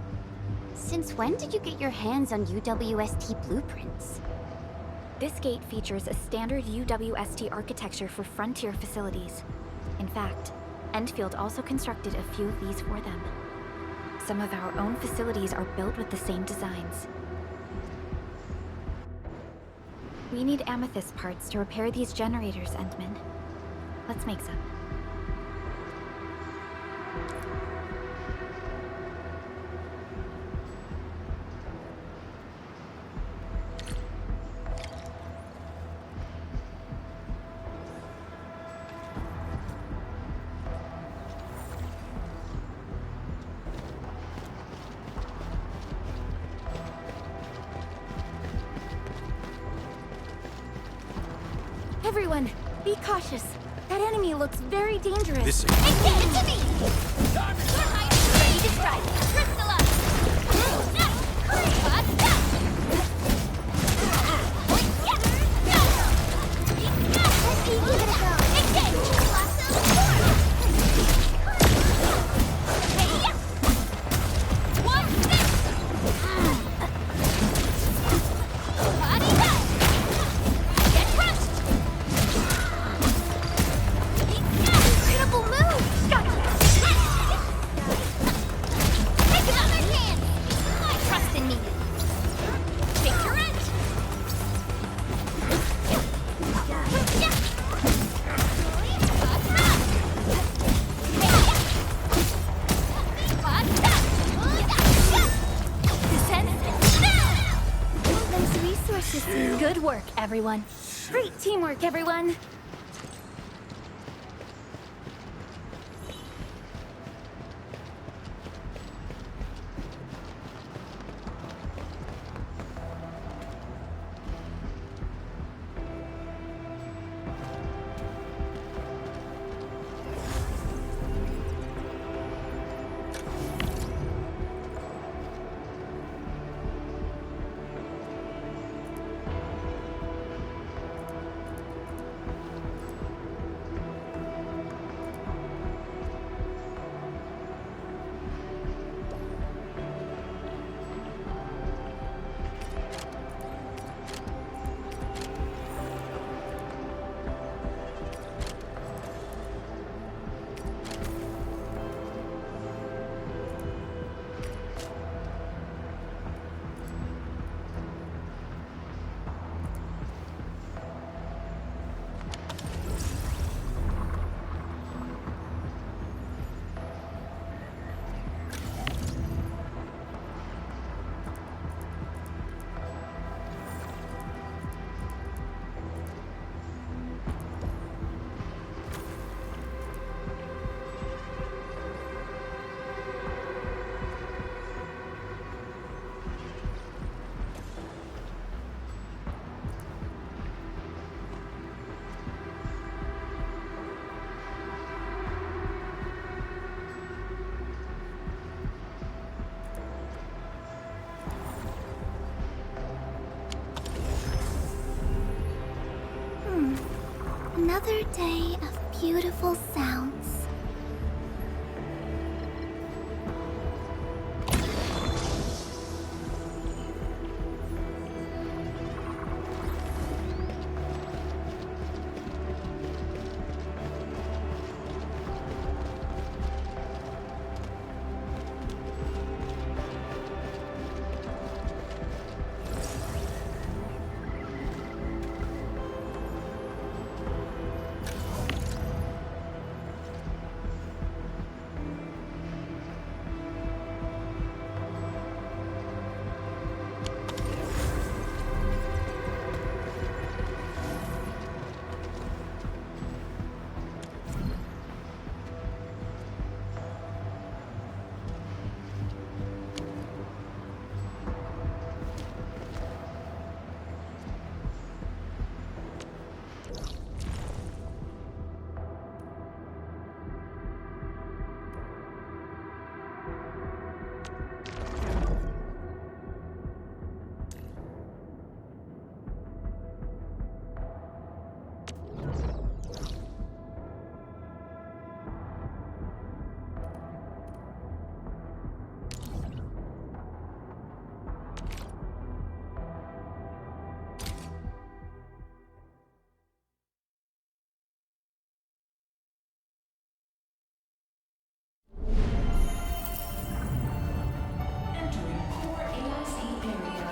Since when did you get your hands on UWST blueprints? This gate features a standard UWST architecture for frontier facilities. In fact, Endfield also constructed a few of these for them. Some of our own facilities are built with the same designs. We need amethyst parts to repair these generators, Endman. Let's make some. Everyone, be cautious. That enemy looks very dangerous. Listen. Get it to me! Ready to strike. Crystallize! Give it a go. Good work, everyone. Great teamwork, everyone. Another day of beautiful sounds. Entering core AIC area.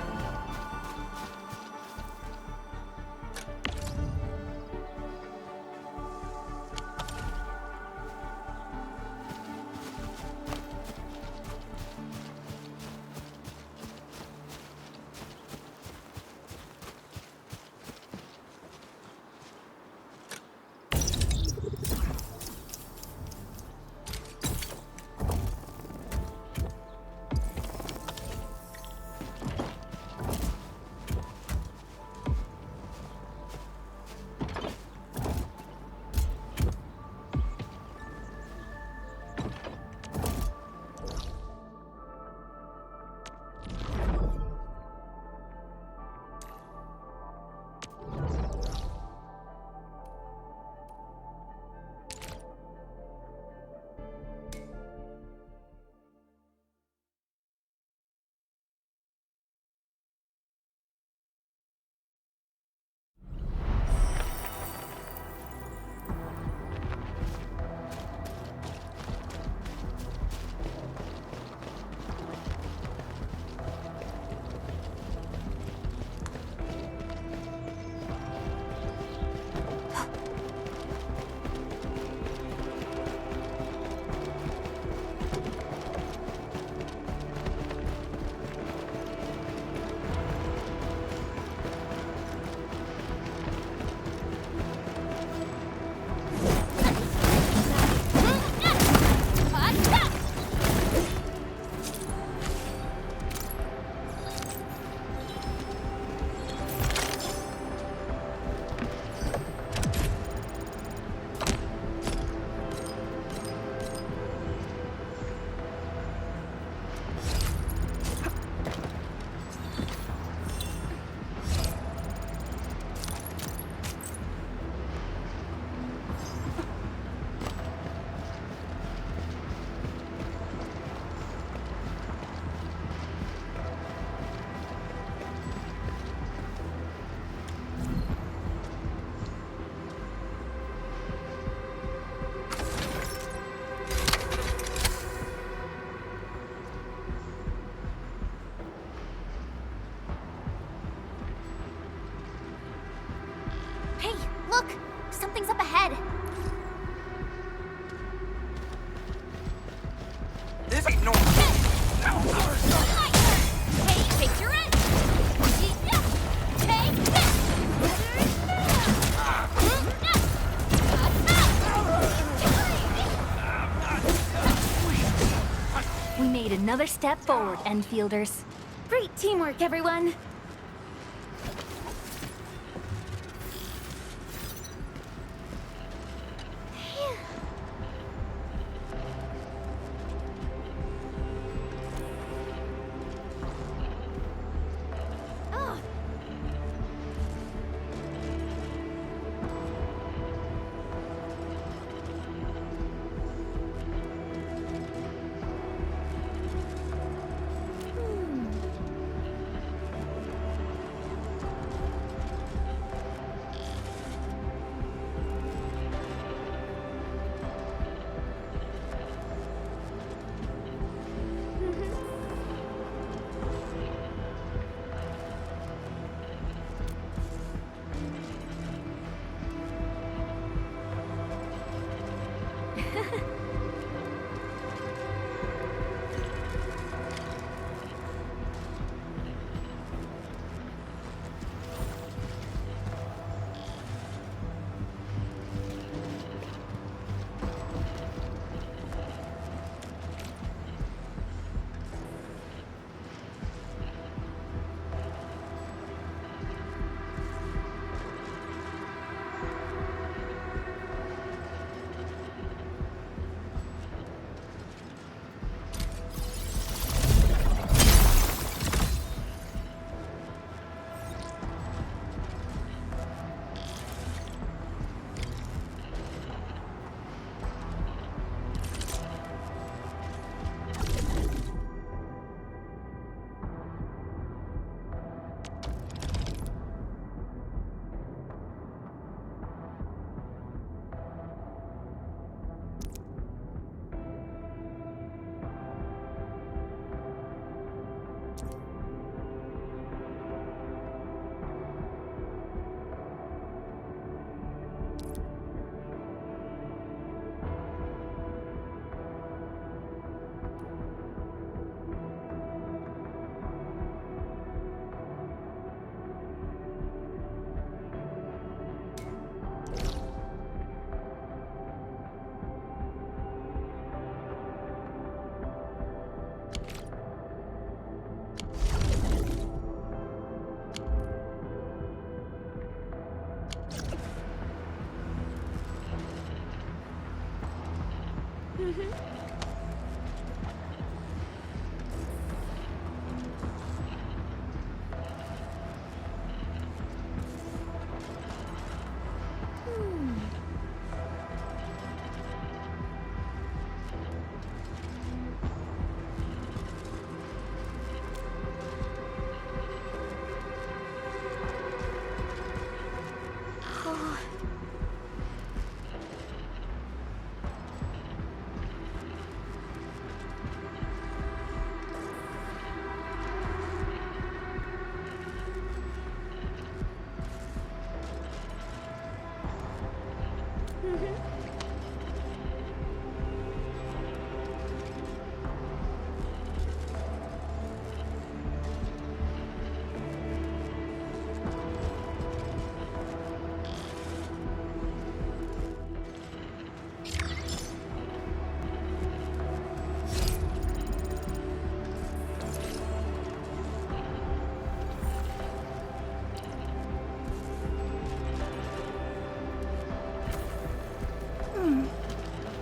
Hey, look! Something's up ahead. This ain't normal. Hey, picture it! Take this! We made another step forward, Enfielders. Great teamwork, everyone!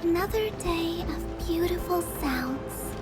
Another day of beautiful sounds.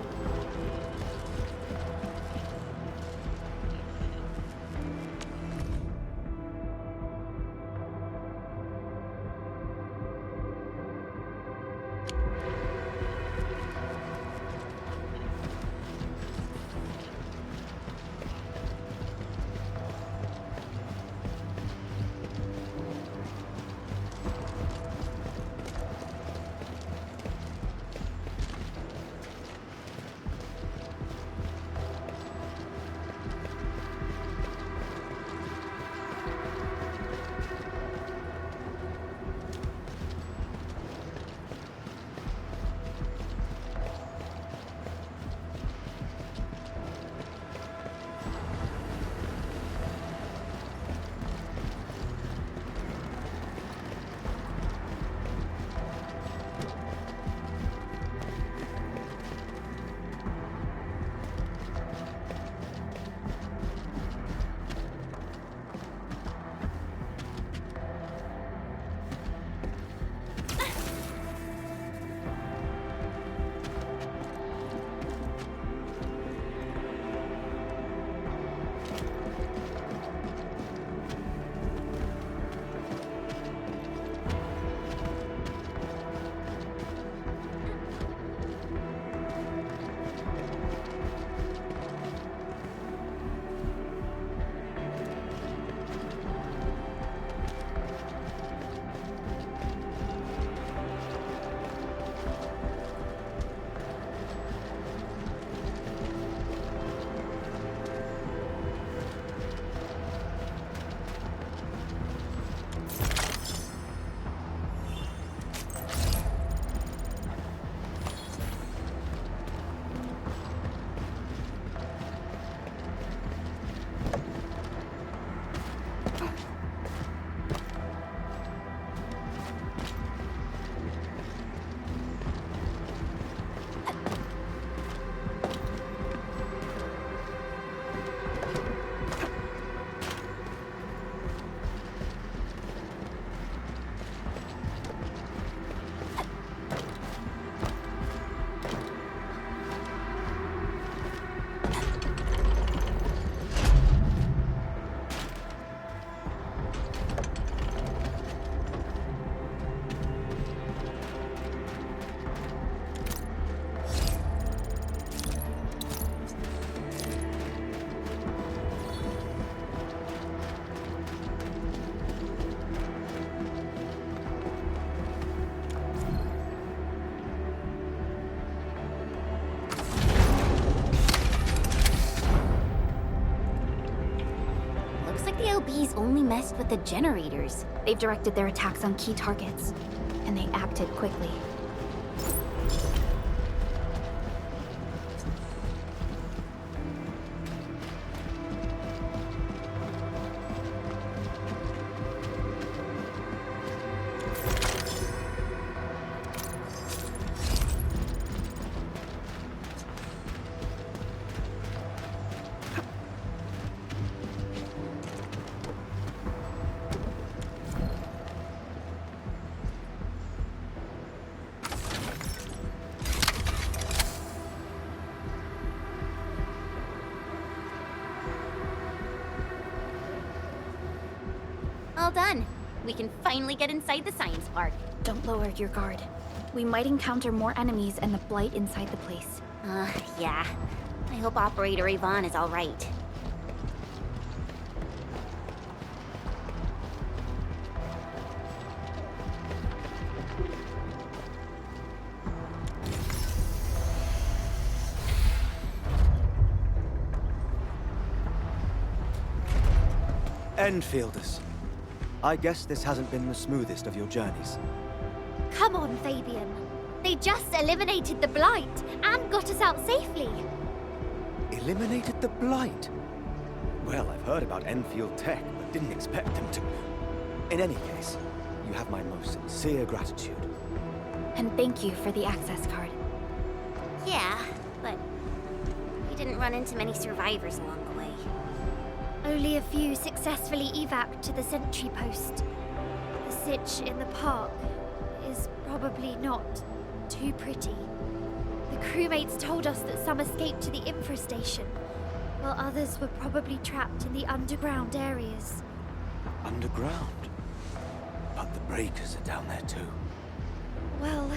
only messed with the generators. They've directed their attacks on key targets, and they acted quickly. All done. We can finally get inside the science park. Don't lower your guard. We might encounter more enemies and the Blight inside the place. Yeah. I hope Operator Yvonne is all right. Enfielders. I guess this hasn't been the smoothest of your journeys. Come on, Fabian. They just eliminated the Blight and got us out safely. Eliminated the Blight? Well, I've heard about Enfield tech, but didn't expect them to. In any case, you have my most sincere gratitude. And thank you for the access card. Yeah, but we didn't run into many survivors along the way. Only a few successfully evac'd to the sentry post. The sitch in the park is probably not too pretty. The crewmates told us that some escaped to the infra station, while others were probably trapped in the underground areas. Underground? But the breakers are down there too. Well,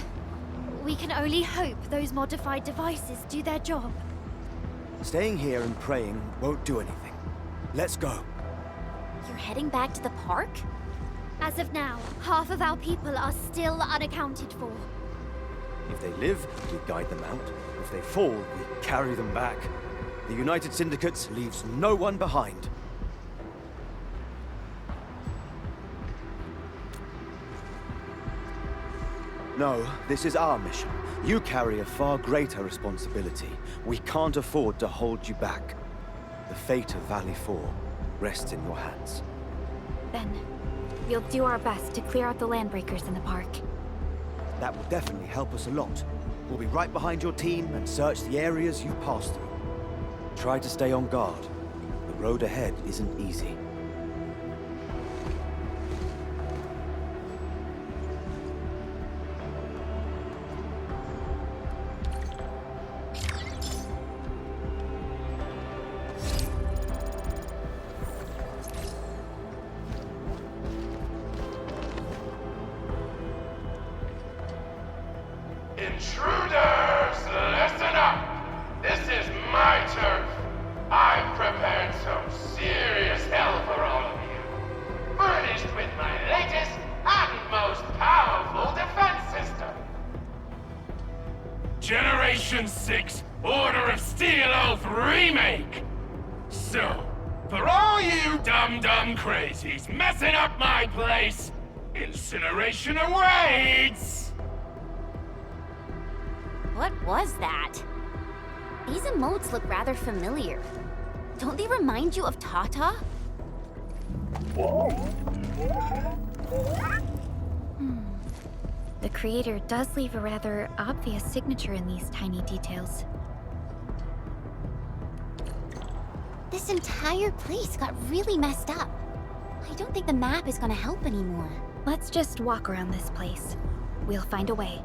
we can only hope those modified devices do their job. Staying here and praying won't do anything. Let's go. You're heading back to the park? As of now, half of our people are still unaccounted for. If they live, we guide them out. If they fall, we carry them back. The United Syndicate leaves no one behind. No, this is our mission. You carry a far greater responsibility. We can't afford to hold you back. The fate of Valley 4 rests in your hands. Then, we'll do our best to clear out the landbreakers in the park. That will definitely help us a lot. We'll be right behind your team and search the areas you pass through. Try to stay on guard. The road ahead isn't easy. Intruders, listen up! This is my turf. I've prepared some serious hell for all of you. Furnished with my latest and most powerful defense system. Generation 6 Order of Steel Oath Remake! So, for all you dumb crazies messing up my place, incineration awaits! What was that? These emotes look rather familiar. Don't they remind you of Tata? The creator does leave a rather obvious signature in these tiny details. This entire place got really messed up. I don't think the map is gonna help anymore. Let's just walk around this place. We'll find a way.